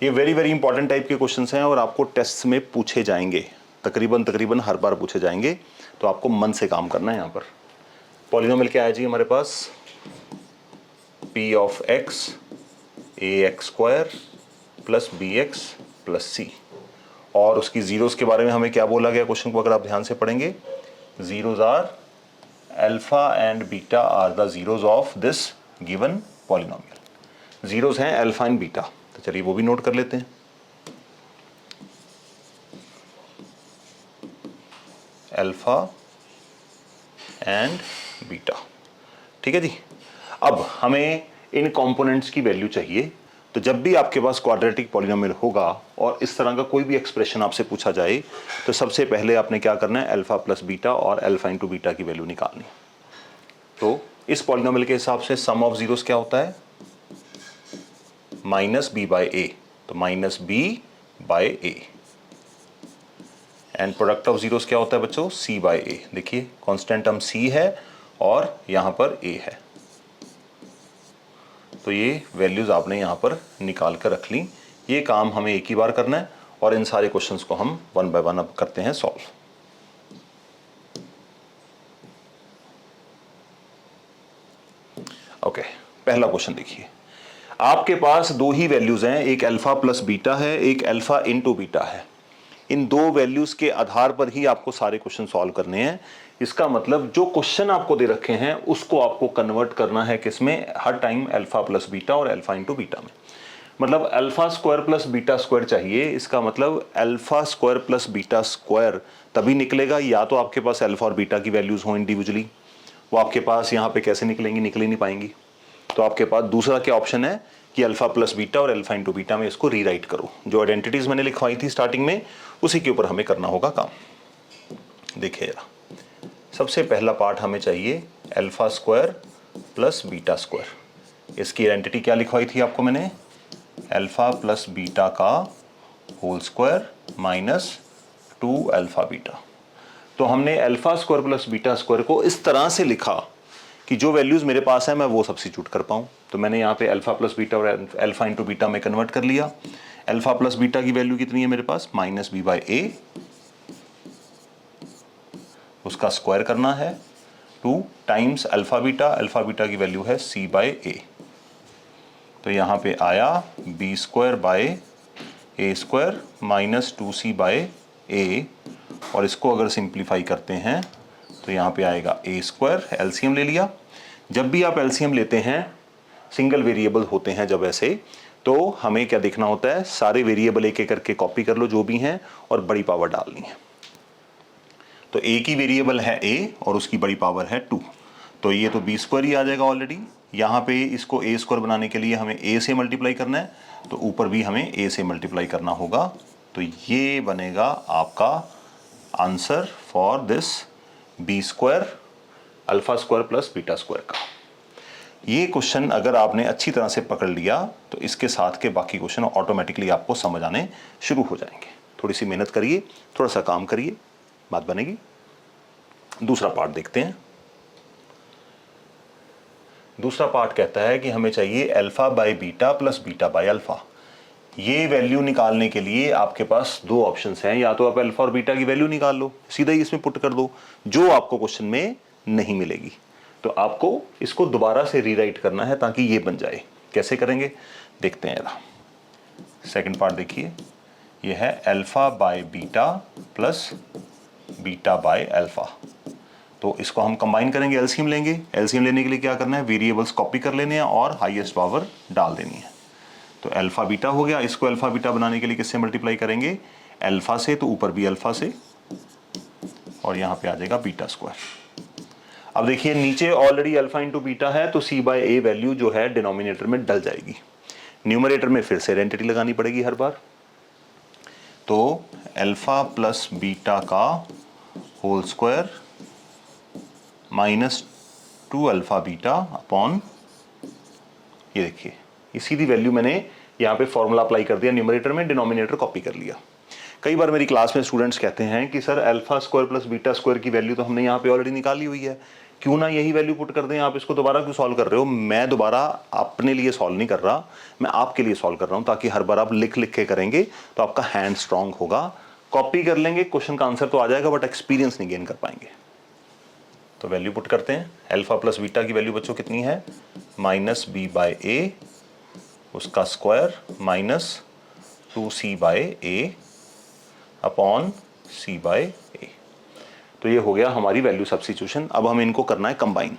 A: ये वेरी वेरी इंपॉर्टेंट टाइप के क्वेश्चंस हैं और आपको टेस्ट में पूछे जाएंगे, तकरीबन हर बार पूछे जाएंगे। तो आपको मन से काम करना है। यहाँ पर पॉलिनोमियल क्या है जी हमारे पास, p of x a x square plus b x plus c, और उसकी जीरोस के बारे में हमें क्या बोला गया क्वेश्चन को अगर आप ध्यान से पढ़ेंगे, zeros are alpha and beta are the zeros of this given polynomial. Zeros हैं अल्फा एंड बीटा, तो चलिए वो भी नोट कर लेते हैं। अल्फा एंड बीटा, ठीक है जी। अब हमें इन कंपोनेंट्स की वैल्यू चाहिए। तो जब भी आपके पास क्वाड्रेटिक पॉलिनोमियल होगा और इस तरह का कोई भी एक्सप्रेशन आपसे पूछा जाए, तो सबसे पहले आपने क्या करना है, अल्फा प्लस बीटा और अल्फा इंटू बीटा की वैल्यू निकालनी। तो इस पॉलिनोमियल के हिसाब से सम ऑफ जीरोस क्या होता है, माइनस बी बाय ए, तो minus b by a, and product of zeros क्या होता है बच्चों, सी बाय ए। देखिए कांस्टेंट टर्म सी है और यहां पर ए है, तो ये वैल्यूज आपने यहां पर निकाल कर रख ली। ये काम हमें एक ही बार करना है और इन सारे क्वेश्चंस को हम वन बाय वन अब करते हैं सॉल्व। ओके, पहला क्वेश्चन देखिए, आपके पास दो ही वैल्यूज हैं, एक अल्फा प्लस बीटा है, एक अल्फा इनटू बीटा है। इन दो वैल्यूज के आधार पर ही आपको सारे क्वेश्चन सॉल्व करने हैं। इसका मतलब जो क्वेश्चन आपको दे रखे हैं उसको आपको कन्वर्ट करना है किसमें, हर टाइम अल्फा प्लस बीटा और अल्फा इंटू बीटा में। मतलब alpha square plus beta square चाहिए, इसका मतलब alpha square plus beta square तभी निकलेगा या तो आपके पास अल्फा और बीटा की वैल्यूज हो इंडिविजुअली, वो आपके पास यहाँ पे कैसे निकलेंगी, निकल ही नहीं पाएंगी। तो आपके पास दूसरा क्या ऑप्शन है कि अल्फा प्लस बीटा और अल्फा इंटू बीटा में इसको रीराइट करो। जो आइडेंटिटीज मैंने लिखवाई थी स्टार्टिंग में, उसी के ऊपर हमें करना होगा काम। देखिए जरा, सबसे पहला पार्ट हमें चाहिए alpha square plus beta square. इसकी आइडेंटिटी क्या लिखवाई थी आपको मैंने, अल्फा प्लस बीटा का whole square minus 2 alpha beta. तो हमने alpha square plus beta square को इस तरह से लिखा कि जो वैल्यूज मेरे पास है मैं वो सब्स्टिट्यूट कर पाऊँ। तो मैंने यहाँ पे अल्फा प्लस बीटा और अल्फा इंटू बीटा में कन्वर्ट कर लिया। अल्फा प्लस बीटा की वैल्यू कितनी है मेरे पास, माइनस बी बाई ए, उसका स्क्वायर करना है 2 टाइम्स अल्फा बीटा की वैल्यू है सी बाय ए। तो यहाँ पे आया b square by a square minus 2c by a, और इसको अगर सिंप्लीफाई करते हैं तो यहाँ पे आएगा ए स्क्वायर, एलसीएम ले लिया। जब भी आप एलसीएम लेते हैं, सिंगल वेरिएबल होते हैं जब ऐसे, तो हमें क्या देखना होता है, सारे वेरिएबल एक एक करके कॉपी कर लो जो भी हैं और बड़ी पावर डालनी है। तो ए की वेरिएबल है ए और उसकी बड़ी पावर है 2, तो ये तो बी स्क्वायर ही आ जाएगा ऑलरेडी। यहाँ पे इसको ए स्क्वायर बनाने के लिए हमें ए से मल्टीप्लाई करना है, तो ऊपर भी हमें ए से मल्टीप्लाई करना होगा। तो ये बनेगा आपका answer for this b square alpha square plus beta square का। ये क्वेश्चन अगर आपने अच्छी तरह से पकड़ लिया तो इसके साथ के बाकी क्वेश्चन ऑटोमेटिकली आपको समझ आने शुरू हो जाएंगे। थोड़ी सी मेहनत करिए, थोड़ा सा काम करिए, बात बनेगी। दूसरा पार्ट देखते हैं। दूसरा पार्ट कहता है कि हमें चाहिए alpha by beta plus beta by alpha. ये वैल्यू निकालने के लिए आपके पास दो ऑप्शंस हैं, या तो आप अल्फा और बीटा की वैल्यू निकाल लो, सीधा ही इसमें पुट कर दो, जो आपको क्वेश्चन में नहीं मिलेगी। तो तो आपको इसको दोबारा से रीराइट करना है ताकि ये बन जाए। कैसे करेंगे देखते हैं। सेकंड पार्ट देखिए, ये है alpha by beta plus beta by alpha. तो इसको हम कंबाइन करेंगे, एलसीएम लेंगे। एलसीएम लेने के लिए क्या करना है, वेरिएबल्स कॉपी कर लेने हैं और हाईएस्ट पावर डाल देनी है। तो अल्फा बीटा हो गया। इसको अल्फा बीटा बनाने के लिए किससे मल्टीप्लाई करेंगे, अल्फा से, तो ऊपर भी अल्फा से और यहाँ पे आ जाएगा बीटा स्क्वायर। अब देखिए नीचे ऑलरेडी अल्फा इंटू बीटा है, तो सी बाय ए वैल्यू जो है डिनोमिनेटर में डल जाएगी। न्यूमरेटर में फिर से आइडेंटिटी लगानी पड़ेगी हर बार। तो अल्फा प्लस बीटा का whole square minus 2 alpha beta upon, ये देखिए ये सीधी वैल्यू मैंने यहाँ पे फॉर्मूला अप्लाई कर दिया न्यूमरेटर में, डिनोमिनेटर कॉपी कर लिया। कई बार मेरी क्लास में स्टूडेंट्स कहते हैं कि sir alpha square plus beta square की वैल्यू तो हमने यहाँ पे ऑलरेडी निकाली हुई है, क्यों ना यही वैल्यू पुट कर दें, आप इसको दोबारा क्यों सॉल्व कर रहे हो। मैं दोबारा अपने लिए सॉल्व नहीं कर रहा, मैं आपके लिए सॉल्व कर रहा हूँ, ताकि हर बार आप लिख लिख के करेंगे तो आपका हैंड स्ट्रांग होगा। कॉपी कर लेंगे, क्वेश्चन का आंसर तो आ जाएगा, बट एक्सपीरियंस नहीं गेन कर पाएंगे। तो वैल्यू पुट करते हैं। अल्फा प्लस बीटा की वैल्यू बच्चों कितनी है, माइनस बी बाय ए, उसका square minus 2c by a upon c by a. तो ये हो गया हमारी वैल्यू सब्स्टिट्यूशन। अब हमें इनको करना है कंबाइन।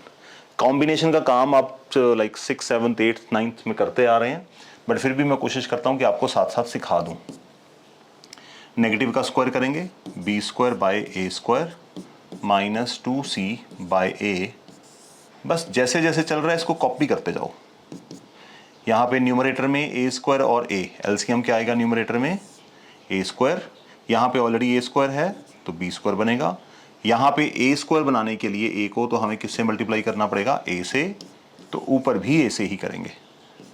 A: कॉम्बिनेशन का काम आप लाइक 6, 7, 8, 9 में करते आ रहे हैं, बट फिर भी मैं कोशिश करता हूँ कि आपको साथ साथ सिखा दूँ। नेगेटिव का स्क्वायर करेंगे, b square by a square minus 2c by a. बस जैसे जैसे चल रहा है इसको कॉपी करते जाओ। यहाँ पे न्यूमरेटर में ए स्क्वायर और ए, एलसीएम क्या आएगा न्यूमरेटर में, ए स्क्वायर। यहाँ पे ऑलरेडी ए स्क्वायर है तो बी स्क्वायर बनेगा। यहाँ पे ए स्क्वायर बनाने के लिए ए को तो हमें किससे मल्टीप्लाई करना पड़ेगा, ए से, तो ऊपर भी ए से ही करेंगे,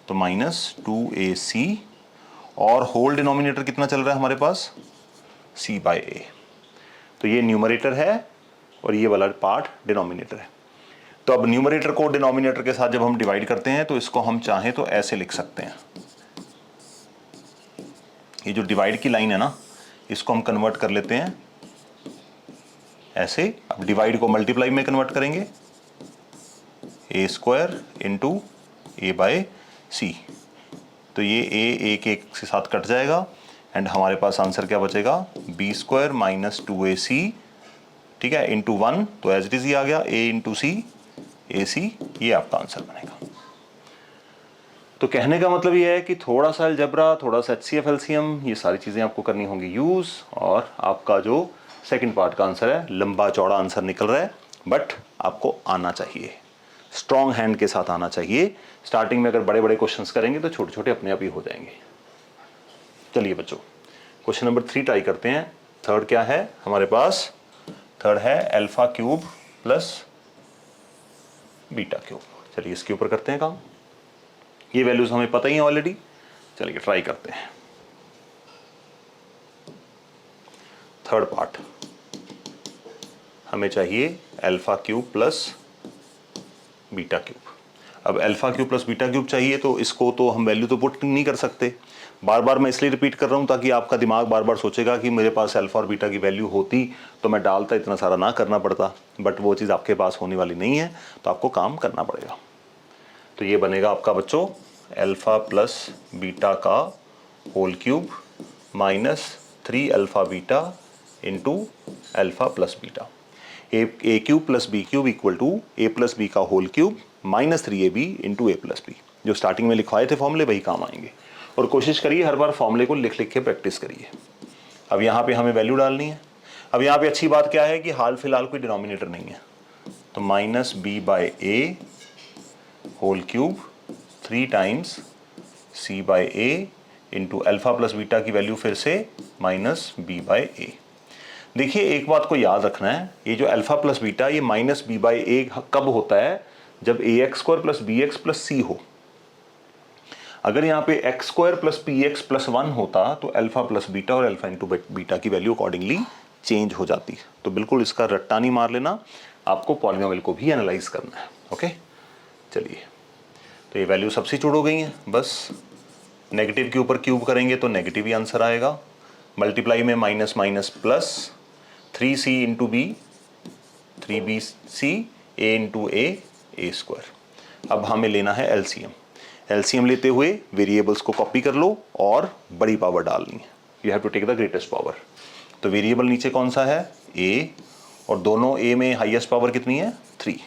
A: तो माइनस 2ac और होल डिनोमिनेटर कितना चल रहा है हमारे पास, c बाय ए। तो ये न्यूमरेटर है और ये वाला पार्ट डिनोमिनेटर है। तो अब न्यूमरेटर को डिनोमिनेटर के साथ जब हम डिवाइड करते हैं तो इसको हम चाहें तो ऐसे लिख सकते हैं। ये जो डिवाइड की लाइन है ना, इसको हम कन्वर्ट कर लेते हैं ऐसे। अब डिवाइड को मल्टीप्लाई में कन्वर्ट करेंगे, ए स्क्वायर इंटू ए बाय सी। तो ये ए एक एक से साथ कट जाएगा एंड हमारे पास आंसर क्या बचेगा, बी स्क्वायर माइनस 2ac, ठीक है, इंटू 1, तो एज इट इज ही आ गया, ए इंटू सी ए सी, ये आपका आंसर बनेगा। तो कहने का मतलब ये है कि थोड़ा सा अलजेब्रा, थोड़ा सा एचसीएफ एलसीएम, ये सारी चीज़ें आपको करनी होंगी यूज़, और आपका जो सेकंड पार्ट का आंसर है, लंबा चौड़ा आंसर निकल रहा है, बट आपको आना चाहिए, स्ट्रॉन्ग हैंड के साथ आना चाहिए। स्टार्टिंग में अगर बड़े बड़े क्वेश्चंस करेंगे तो छोटे छोटे अपने आप ही हो जाएंगे। चलिए बच्चों, क्वेश्चन नंबर 3 ट्राई करते हैं। थर्ड क्या है हमारे पास, थर्ड है alpha cube plus beta cube. चलिए इसके ऊपर करते हैं काम। ये वैल्यूज हमें पता ही है ऑलरेडी, चलिए ट्राई करते हैं। थर्ड पार्ट हमें चाहिए alpha cube plus beta cube. अब alpha cube plus beta cube चाहिए, तो इसको तो हम वैल्यू तो पुट नहीं कर सकते। बार बार मैं इसलिए रिपीट कर रहा हूं ताकि आपका दिमाग बार बार सोचेगा कि मेरे पास अल्फा और बीटा की वैल्यू होती तो मैं डालता, इतना सारा ना करना पड़ता, बट वो चीज़ आपके पास होने वाली नहीं है, तो आपको काम करना पड़ेगा। तो ये बनेगा आपका बच्चों अल्फा प्लस बीटा का whole cube minus 3 alpha beta into alpha plus beta. A cube plus B cube equal to A plus B का whole cube minus 3ab into a plus b. जो स्टार्टिंग में लिखवाए थे फॉर्मूले वही काम आएंगे, और कोशिश करिए हर बार फॉर्मूले को लिख लिख के प्रैक्टिस करिए। अब यहाँ पे हमें वैल्यू डालनी है। अब यहाँ पे अच्छी बात क्या है कि हाल फिलहाल कोई डिनोमिनेटर नहीं है, तो minus b by a whole cube 3 times c by a into alpha plus beta की वैल्यू फिर से माइनस बी बाय ए। देखिए एक बात को याद रखना है, ये जो अल्फा प्लस बीटा, ये माइनस बी बाय ए कब होता है, जब a x square plus b x plus c हो। अगर यहाँ पे x square plus p x plus 1 होता तो अल्फा प्लस बीटा और अल्फा इंटू बीटा की वैल्यू अकॉर्डिंगली चेंज हो जाती। तो बिल्कुल इसका रट्टा नहीं मार लेना, आपको पॉलिनोमियल को भी एनालाइज करना है। ओके, चलिए तो ये वैल्यू सब्स्टिट्यूट हो गई हैं। बस नेगेटिव के ऊपर क्यूब करेंगे तो नेगेटिव ही आंसर आएगा। मल्टीप्लाई में minus minus plus 3c into b, 3bc, a into a a square. अब हमें लेना है एलसीएम। एलसीएम लेते हुए वेरिएबल्स को कॉपी कर लो और बड़ी पावर डालनी है। You have to take the greatest power. तो वेरिएबल नीचे कौन सा है, ए, और दोनों ए में हाईएस्ट पावर कितनी है, 3।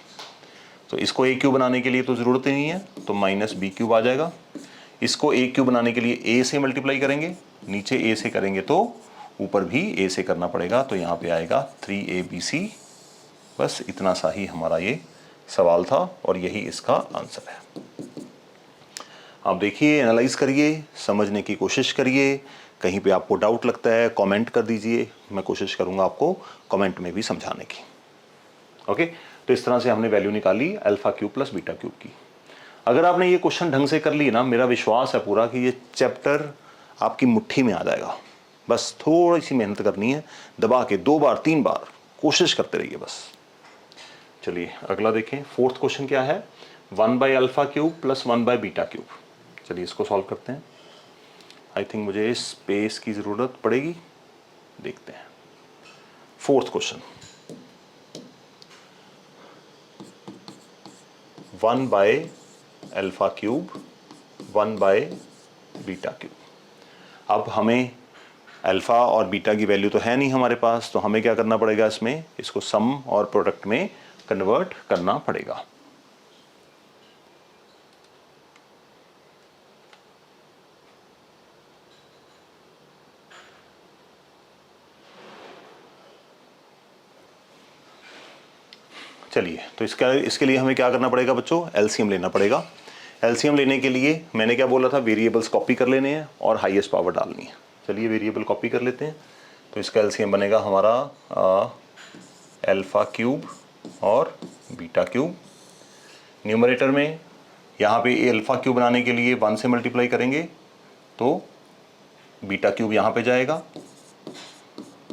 A: तो इसको ए क्यूब बनाने के लिए तो ज़रूरत ही नहीं है, तो माइनस बी क्यूब आ जाएगा। इसको ए क्यूब बनाने के लिए ए से मल्टीप्लाई करेंगे, नीचे ए से करेंगे तो ऊपर भी ए से करना पड़ेगा, तो यहाँ पे आएगा 3abc। बस इतना सा ही हमारा ये सवाल था और यही इसका आंसर है। आप देखिए, एनालाइज करिए, समझने की कोशिश करिए। कहीं पे आपको डाउट लगता है कमेंट कर दीजिए, मैं कोशिश करूँगा आपको कमेंट में भी समझाने की। ओके, तो इस तरह से हमने वैल्यू निकाली alpha cube plus beta cube की। अगर आपने ये क्वेश्चन ढंग से कर लिए ना, मेरा विश्वास है पूरा कि ये चैप्टर आपकी मुट्ठी में आ जाएगा। बस थोड़ी सी मेहनत करनी है, दबा के 2 बार 3 बार कोशिश करते रहिए बस। चलिए अगला देखें। फोर्थ क्वेश्चन क्या है, 1/अल्फा क्यूब प्लस 1/बीटा क्यूब। चलिए इसको सॉल्व करते हैं। आई थिंक मुझे स्पेस की ज़रूरत पड़ेगी, देखते हैं। फोर्थ क्वेश्चन, 1/अल्फा क्यूब 1/बीटा क्यूब। अब हमें अल्फ़ा और बीटा की वैल्यू तो है नहीं हमारे पास, तो हमें क्या करना पड़ेगा, इसमें इसको सम और प्रोडक्ट में कन्वर्ट करना पड़ेगा। चलिए, तो इसके लिए हमें क्या करना पड़ेगा बच्चों, एलसीएम लेना पड़ेगा। एलसीएम लेने के लिए मैंने क्या बोला था, वेरिएबल्स कॉपी कर लेने हैं और हाईएस्ट पावर डालनी है। चलिए वेरिएबल कॉपी कर लेते हैं। तो इसका एलसीएम बनेगा हमारा अल्फा क्यूब और बीटा क्यूब। न्यूमरेटर में यहाँ पे अल्फा क्यूब बनाने के लिए 1 से मल्टीप्लाई करेंगे तो बीटा क्यूब यहाँ पे जाएगा,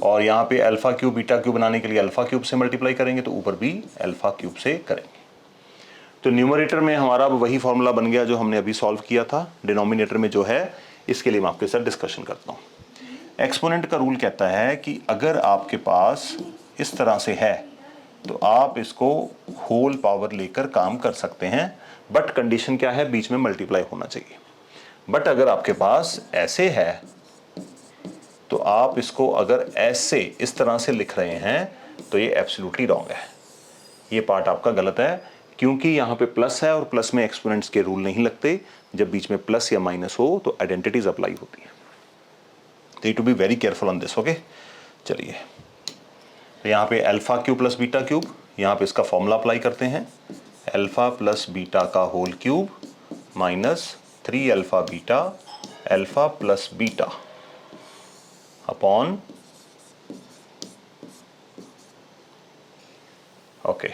A: और यहाँ पे अल्फा क्यूब बीटा क्यूब बनाने के लिए अल्फा क्यूब से मल्टीप्लाई करेंगे तो ऊपर भी अल्फा क्यूब से करेंगे। तो न्यूमरेटर में हमारा वही फॉर्मूला बन गया जो हमने अभी सॉल्व किया था। डिनोमिनेटर में जो है, इसके लिए मैं आपके साथ डिस्कशन करता हूँ। एक्सपोनेंट का रूल कहता है कि अगर आपके पास इस तरह से है तो आप इसको होल पावर लेकर काम कर सकते हैं, बट कंडीशन क्या है, बीच में मल्टीप्लाई होना चाहिए। बट अगर आपके पास ऐसे है तो आप इसको अगर ऐसे इस तरह से लिख रहे हैं तो ये एब्सोल्युटली रॉन्ग है। ये पार्ट आपका गलत है, क्योंकि यहाँ पे प्लस है और प्लस में एक्सपोनेंट्स के रूल नहीं लगते। जब बीच में प्लस या माइनस हो तो आइडेंटिटीज अप्लाई होती है। तो you to be very careful on this. Okay, चलिए तो यहाँ पे alpha cube plus beta cube, यहाँ पे इसका फॉर्मूला अप्लाई करते हैं। अल्फा प्लस बीटा का whole cube minus 3 alpha beta alpha plus beta upon, okay,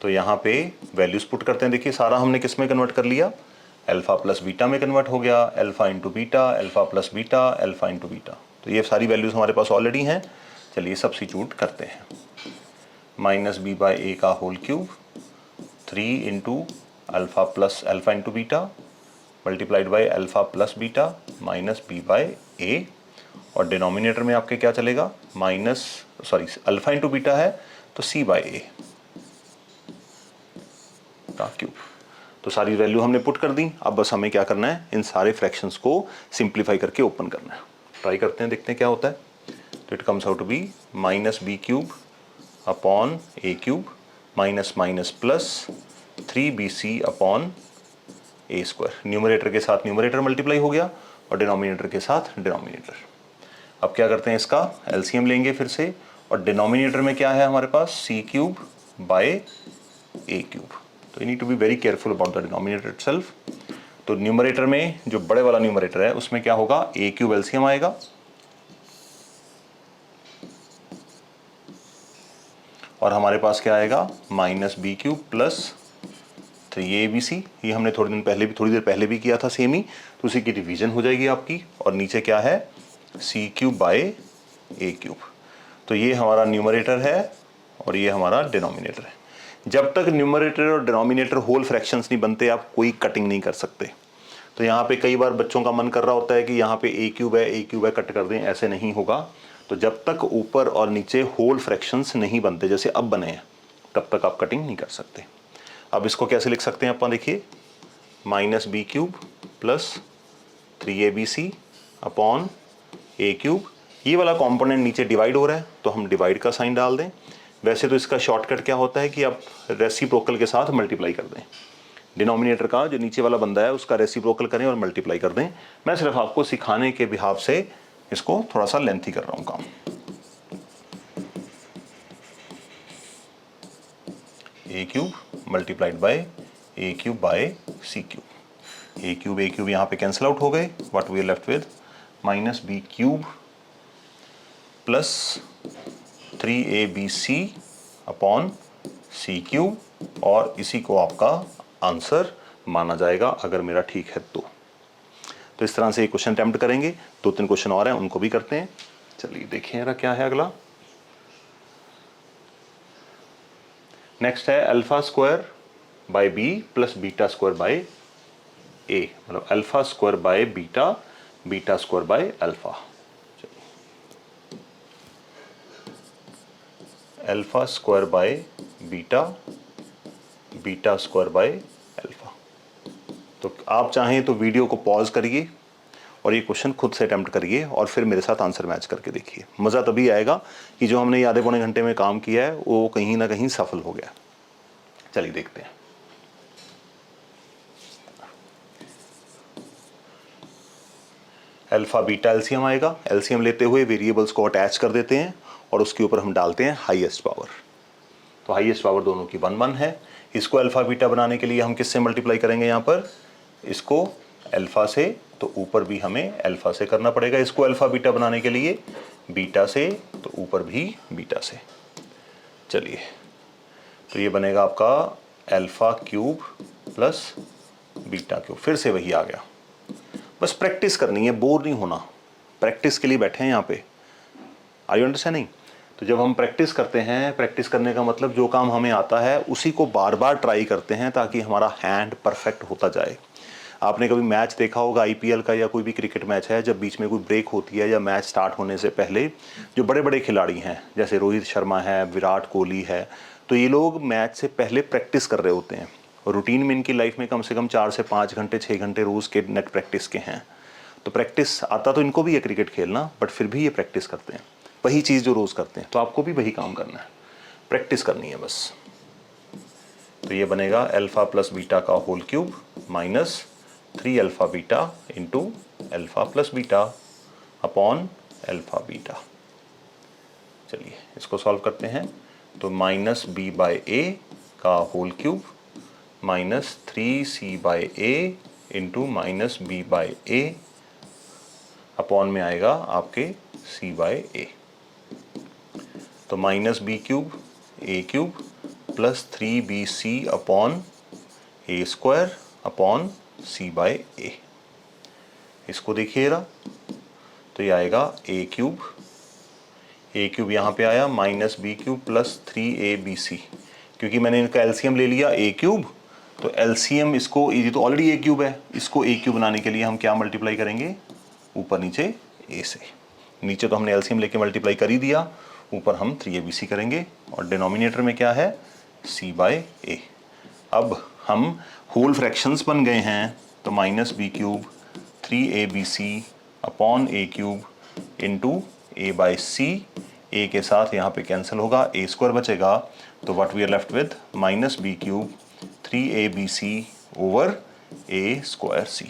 A: तो यहाँ पे वैल्यूज पुट करते हैं। देखिए सारा हमने किस में कन्वर्ट कर लिया, अल्फा प्लस बीटा में कन्वर्ट हो गया। Alpha into beta, alpha plus beta, alpha into beta. तो ये सारी वैल्यूज हमारे पास ऑलरेडी हैं। चलिए सब्स्टिट्यूट करते हैं। माइनस बी बाई ए का whole cube 3 into alpha plus alpha into beta multiplied by alpha plus beta minus B by a, और डिनोमिनेटर में आपके क्या चलेगा, अल्फा इंटू बीटा है तो सी बाई ए का क्यूब। तो सारी वैल्यू हमने पुट कर दी। अब बस हमें क्या करना है, इन सारे फ्रैक्शंस को सिंप्लीफाई करके ओपन करना है। ट्राई करते हैं, देखते हैं क्या होता है। तो it comes out to be minus b cube upon a cube minus minus plus 3bc upon a square. Numerator के साथ न्यूमरेटर मल्टीप्लाई हो गया और डिनोमिनेटर के साथ डिनोमिनेटर। अब क्या करते हैं, इसका एलसीएम लेंगे फिर से, और डिनोमिनेटर में क्या है हमारे पास, c cube by a cube. तो you need to be very careful about the denominator itself. तो न्यूमरेटर में जो बड़े वाला न्यूमरेटर है उसमें क्या होगा, ए क्यूब एलसीएम आएगा, और हमारे पास क्या आएगा, minus b cube plus 3abc। ये हमने थोड़ी देर पहले भी किया था सेम ही, तो उसी की डिवीजन हो जाएगी आपकी। और नीचे क्या है, सी क्यूब बाय ए क्यूब। तो ये हमारा न्यूमरेटर है और ये हमारा डिनोमिनेटर है। जब तक न्यूमरेटर और डिनोमिनेटर होल फ्रैक्शंस नहीं बनते, आप कोई कटिंग नहीं कर सकते। तो यहाँ पे कई बार बच्चों का मन कर रहा होता है कि यहाँ पे ए क्यूब है कट कर दें, ऐसे नहीं होगा। तो जब तक ऊपर और नीचे होल फ्रैक्शंस नहीं बनते, जैसे अब बने हैं, तब तक आप कटिंग नहीं कर सकते। अब इसको कैसे लिख सकते हैं अपन, देखिए minus b cube plus 3abc upon a cube. ये वाला कंपोनेंट नीचे डिवाइड हो रहा है तो हम डिवाइड का साइन डाल दें। वैसे तो इसका शॉर्टकट क्या होता है कि आप रेसिप्रोकल के साथ मल्टीप्लाई कर दें, डिनोमिनेटर का जो नीचे वाला बंदा है उसका रेसिप्रोकल करें और मल्टीप्लाई कर दें। मैं सिर्फ आपको सिखाने के बिहाफ से इसको थोड़ा सा लेंथी कर रहा हूँ काम। A cube multiplied by a cube by c cube. A cube यहाँ पे कैंसिल आउट हो गए। What we are left with minus b cube plus 3abc upon c cube, और इसी को आपका आंसर माना जाएगा अगर मेरा ठीक है तो इस तरह से एक क्वेश्चन अटेम्प्ट करेंगे। 2-3 क्वेश्चन और हैं, उनको भी करते हैं। चलिए देखिए जरा क्या है अगला। नेक्स्ट है alpha square by b plus beta square by a, मतलब alpha square by beta, beta square by alpha. Alpha square by beta, beta square by alpha. तो आप चाहें तो वीडियो को पॉज करिए और ये क्वेश्चन खुद से अटेम्प्ट करिए और फिर मेरे साथ आंसर मैच करके देखिए। मज़ा तभी आएगा कि जो हमने आधे पौने घंटे में काम किया है वो कहीं ना कहीं सफल हो गया। चलिए देखते हैं। अल्फा बीटा एलसीएम आएगा। एलसीएम लेते हुए वेरिएबल्स को अटैच कर देते हैं और उसके ऊपर हम डालते हैं हाईएस्ट पावर। तो हाईएस्ट पावर दोनों की 1-1 है। इसको अल्फा बीटा बनाने के लिए हम किससे मल्टीप्लाई करेंगे, यहाँ पर इसको अल्फा से, तो ऊपर भी हमें अल्फा से करना पड़ेगा। इसको अल्फा बीटा बनाने के लिए बीटा से, तो ऊपर भी बीटा से। चलिए तो ये बनेगा आपका alpha cube plus beta cube. फिर से वही आ गया। बस प्रैक्टिस करनी है, बोर नहीं होना। प्रैक्टिस के लिए बैठे हैं यहाँ पे। Are you understanding? तो जब हम प्रैक्टिस करते हैं, प्रैक्टिस करने का मतलब जो काम हमें आता है उसी को बार बार ट्राई करते हैं ताकि हमारा हैंड परफेक्ट होता जाए। आपने कभी मैच देखा होगा आईपीएल का या कोई भी क्रिकेट मैच है, जब बीच में कोई ब्रेक होती है या मैच स्टार्ट होने से पहले जो बड़े बड़े खिलाड़ी हैं जैसे रोहित शर्मा है, विराट कोहली है, तो ये लोग मैच से पहले प्रैक्टिस कर रहे होते हैं। और रूटीन में इनकी लाइफ में कम से कम 4 से 5 घंटे 6 घंटे रोज़ के नेट प्रैक्टिस के हैं। तो प्रैक्टिस आता तो इनको भी है क्रिकेट खेलना, बट फिर भी ये प्रैक्टिस करते हैं वही चीज़ जो रोज़ करते हैं। तो आपको भी वही काम करना है, प्रैक्टिस करनी है बस। तो ये बनेगा अल्फा प्लस बीटा का whole cube minus 3 alpha beta into alpha plus beta upon alpha beta. चलिए इसको सॉल्व करते हैं। तो माइनस बी बाय ए का whole cube minus 3c by a into minus b by a upon में आएगा आपके c बाय ए। तो minus b cube a cube plus 3bc upon a square upon c by a. इसको देखिए रहा, तो ये आएगा ए क्यूब यहाँ पे आया minus b cube plus 3abc। क्योंकि मैंने इनका एलसीएम ले लिया ए क्यूब, तो एलसीएम इसको, ये तो ऑलरेडी ए क्यूब है, इसको ए क्यूब बनाने के लिए हम क्या मल्टीप्लाई करेंगे, ऊपर नीचे ए से। नीचे तो हमने एलसीएम लेके मल्टीप्लाई कर ही दिया, ऊपर हम 3abc करेंगे और डिनोमिनेटर में क्या है c बाय ए। अब हम होल फ्रैक्शंस बन गए हैं, तो minus b cube 3abc upon a cube into a by c. A के साथ यहाँ पे कैंसिल होगा, ए स्क्वायर बचेगा। तो what we are left with minus b cube 3abc over a square c.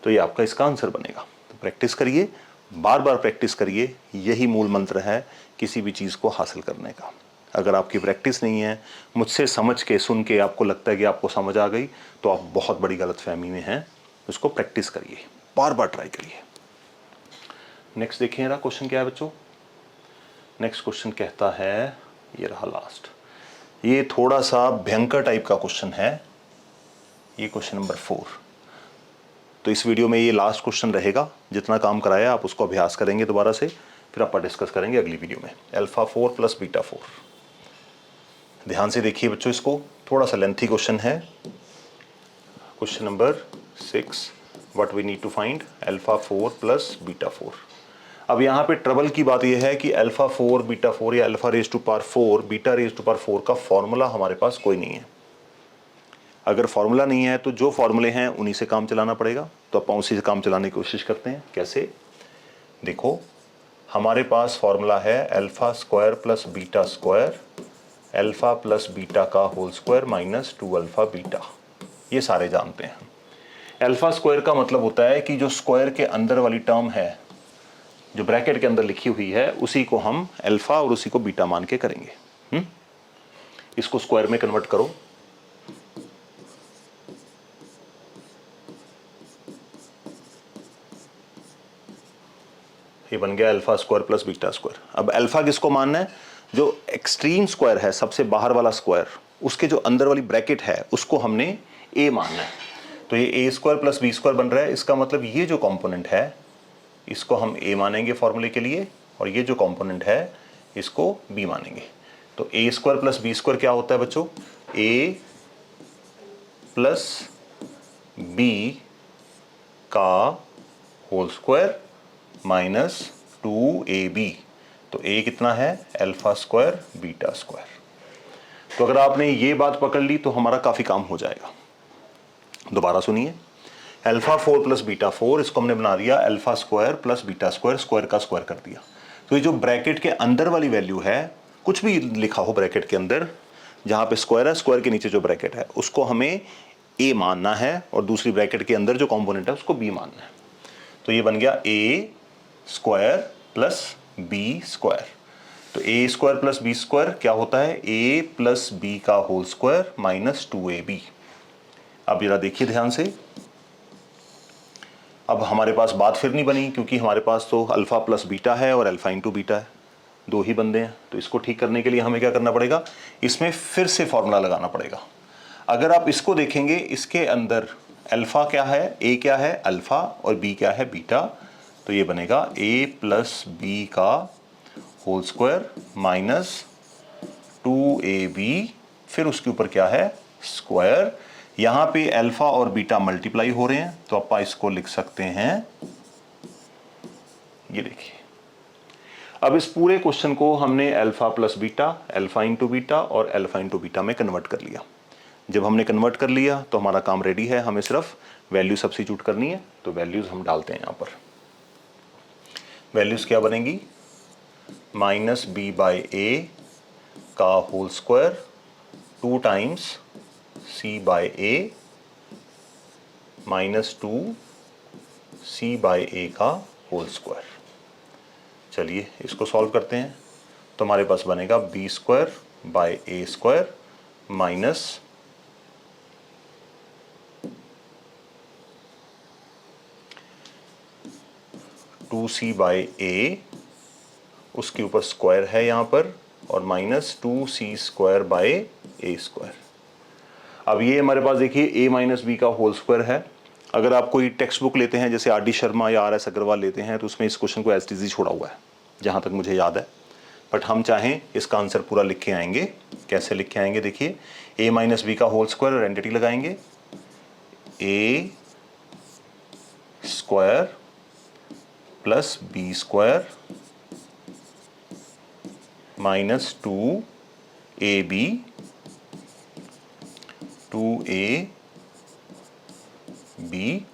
A: तो ये आपका इसका आंसर बनेगा। तो प्रैक्टिस करिए, बार बार प्रैक्टिस करिए, यही मूल मंत्र है किसी भी चीज़ को हासिल करने का। अगर आपकी प्रैक्टिस नहीं है, मुझसे समझ के सुन के आपको लगता है कि आपको समझ आ गई, तो आप बहुत बड़ी गलतफहमी में हैं। उसको प्रैक्टिस करिए, बार बार ट्राई करिए। नेक्स्ट देखिए ना क्वेश्चन क्या है बच्चों। नेक्स्ट क्वेश्चन कहता है, ये रहा लास्ट, ये थोड़ा सा भयंकर टाइप का क्वेश्चन है। ये क्वेश्चन नंबर 4। तो इस वीडियो में ये लास्ट क्वेश्चन रहेगा। जितना काम कराया आप उसको अभ्यास करेंगे दोबारा से, फिर आप डिस्कस करेंगे अगली वीडियो में। Alpha 4 plus beta 4। ध्यान से देखिए बच्चों, इसको थोड़ा सा लेंथी क्वेश्चन है। Question number 6, what we need to find alpha 4 plus beta 4। अब यहाँ पे ट्रबल की बात यह है कि अल्फा 4 बीटा 4 या alpha raise to power 4 beta raise to power 4 का फॉर्मूला हमारे पास कोई नहीं है। अगर फॉर्मूला नहीं है तो जो फॉर्मूले हैं उन्हीं से काम चलाना पड़ेगा। तो अपन उसी से काम चलाने की कोशिश करते हैं। कैसे? देखो, हमारे पास फॉर्मूला है alpha square plus beta square, alpha plus beta का whole square minus 2 alpha beta. ये सारे जानते हैं। अल्फा स्क्वायर का मतलब होता है कि जो स्क्वायर के अंदर वाली टर्म है, जो ब्रैकेट के अंदर लिखी हुई है, उसी को हम अल्फा और उसी को बीटा मान के करेंगे। इसको स्क्वायर में कन्वर्ट करो। ये बन गया alpha square plus beta square. अब अल्फा किसको मानना है? जो एक्सट्रीम स्क्वायर है, सबसे बाहर वाला स्क्वायर, उसके जो अंदर वाली ब्रैकेट है उसको हमने ए मानना है। तो ये ए स्क्वायर प्लस बी स्क्वायर बन रहा है। इसका मतलब ये जो कंपोनेंट है इसको हम ए मानेंगे फॉर्मूले के लिए, और ये जो कंपोनेंट है इसको बी मानेंगे। तो a square plus B square क्या होता है बच्चों? ए प्लस बी का होल स्क्वायर माइनस 2ab। तो a कितना है? Alpha square beta square. तो अगर आपने ये बात पकड़ ली तो हमारा काफ़ी काम हो जाएगा। दोबारा सुनिए, अल्फा 4 प्लस बीटा 4, इसको हमने बना दिया alpha square plus beta square, square का स्क्वायर कर दिया। तो ये जो ब्रैकेट के अंदर वाली वैल्यू है, कुछ भी लिखा हो ब्रैकेट के अंदर, जहाँ पे स्क्वायर है, स्क्वायर के नीचे जो ब्रैकेट है उसको हमें a मानना है, और दूसरी ब्रैकेट के अंदर जो कॉम्पोनेंट है उसको b मानना है। तो ये बन गया a square plus B square. तो a square plus B square क्या होता है? ए प्लस बी का होल स्क्वायर माइनस 2ab। अब जरा देखिए ध्यान से, अब हमारे पास बात फिर नहीं बनी, क्योंकि हमारे पास तो अल्फा प्लस बीटा है और अल्फा इंटू बीटा है, दो ही बंदे हैं। तो इसको ठीक करने के लिए हमें क्या करना पड़ेगा? इसमें फिर से फॉर्मूला लगाना पड़ेगा। अगर आप इसको देखेंगे, इसके अंदर अल्फा क्या है? ए क्या है? अल्फा, और बी क्या है? बीटा। तो ये बनेगा a प्लस बी का होल स्क्वायर माइनस 2ab, फिर उसके ऊपर क्या है? स्क्वायर। यहाँ पे अल्फा और बीटा मल्टीप्लाई हो रहे हैं, तो आप इसको लिख सकते हैं, ये देखिए। अब इस पूरे क्वेश्चन को हमने alpha plus beta, alpha into beta और अल्फा इंटू बीटा में कन्वर्ट कर लिया। जब हमने कन्वर्ट कर लिया तो हमारा काम रेडी है, हमें सिर्फ वैल्यू सब्स्टिट्यूट करनी है। तो वैल्यूज हम डालते हैं यहाँ पर। वैल्यूज क्या बनेंगी? माइनस बी बाई ए का whole square 2 times c by a minus 2 c by a का होल स्क्वायर। चलिए इसको सॉल्व करते हैं। तो हमारे पास बनेगा b square by a square minus 2c by a, उसके ऊपर स्क्वायर है यहाँ पर, और minus 2c square by a square. अब ये हमारे पास देखिए a माइनस बी का होल स्क्वायर है। अगर आप कोई टेक्स्ट बुक लेते हैं, जैसे आर डी शर्मा या आर एस अग्रवाल लेते हैं, तो उसमें इस क्वेश्चन को एज टी छोड़ा हुआ है, जहाँ तक मुझे याद है। बट हम चाहें इसका आंसर पूरा लिख के आएंगे। कैसे लिख के आएंगे? देखिए, a माइनस बी का होल स्क्वायर, और एंटिटी लगाएंगे, a square plus B square minus 2ab, 2ab,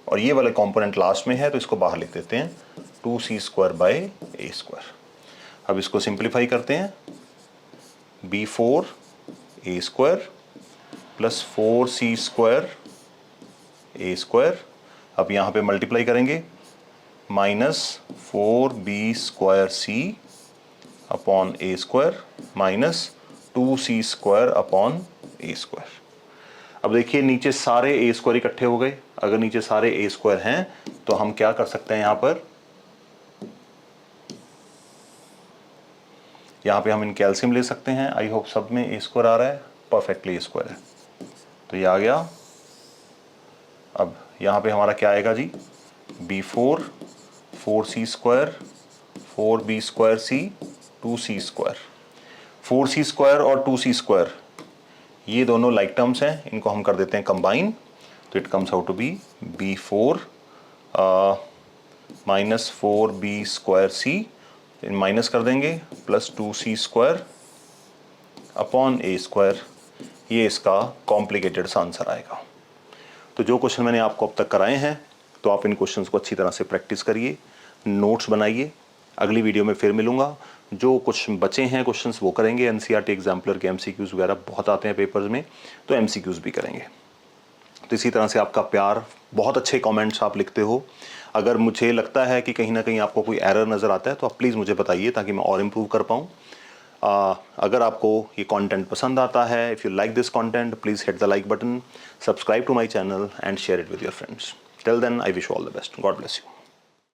A: और ये वाले कंपोनेंट लास्ट में है तो इसको बाहर लिख देते हैं, 2c square by a square. अब इसको सिंप्लीफाई करते हैं, b4 a square plus 4c square a square. अब यहाँ पे मल्टीप्लाई करेंगे, minus 4b square c upon a square minus 2c square upon a square. अब देखिए नीचे सारे ए स्क्वायर इकट्ठे हो गए। अगर नीचे सारे ए स्क्वायर हैं तो हम क्या कर सकते हैं? यहाँ पे हम इन कैल्शियम ले सकते हैं। आई होप सब में ए स्क्वायर आ रहा है, परफेक्टली ए स्क्वायर है, तो ये आ गया। अब यहाँ पे हमारा क्या आएगा जी? b4 4c square 4b square c 2c square. 4c square और 2c स्क्वायर ये दोनों लाइक टर्म्स हैं, इनको हम कर देते हैं कंबाइन। तो it comes out to be b4 minus 4b square c, minus कर देंगे, plus 2c square upon a square. ये इसका कॉम्प्लिकेटेड सा आंसर आएगा। तो जो क्वेश्चन मैंने आपको अब तक कराए हैं, तो आप इन क्वेश्चंस को अच्छी तरह से प्रैक्टिस करिए, नोट्स बनाइए। अगली वीडियो में फिर मिलूंगा। जो कुछ बचे हैं क्वेश्चंस वो करेंगे। एनसीईआरटी एग्जाम्पलर के एमसीक्यूज वगैरह बहुत आते हैं पेपर्स में, तो एमसीक्यूज भी करेंगे। तो इसी तरह से आपका प्यार, बहुत अच्छे कमेंट्स आप लिखते हो। अगर मुझे लगता है कि कहीं ना कहीं आपको कोई एरर नज़र आता है तो आप प्लीज़ मुझे बताइए, ताकि मैं और इम्प्रूव कर पाऊँ। अगर आपको ये कंटेंट पसंद आता है, if you like this content, please hit the like button, subscribe to my channel and share it with your friends. Till then I wish you all the best. God bless you.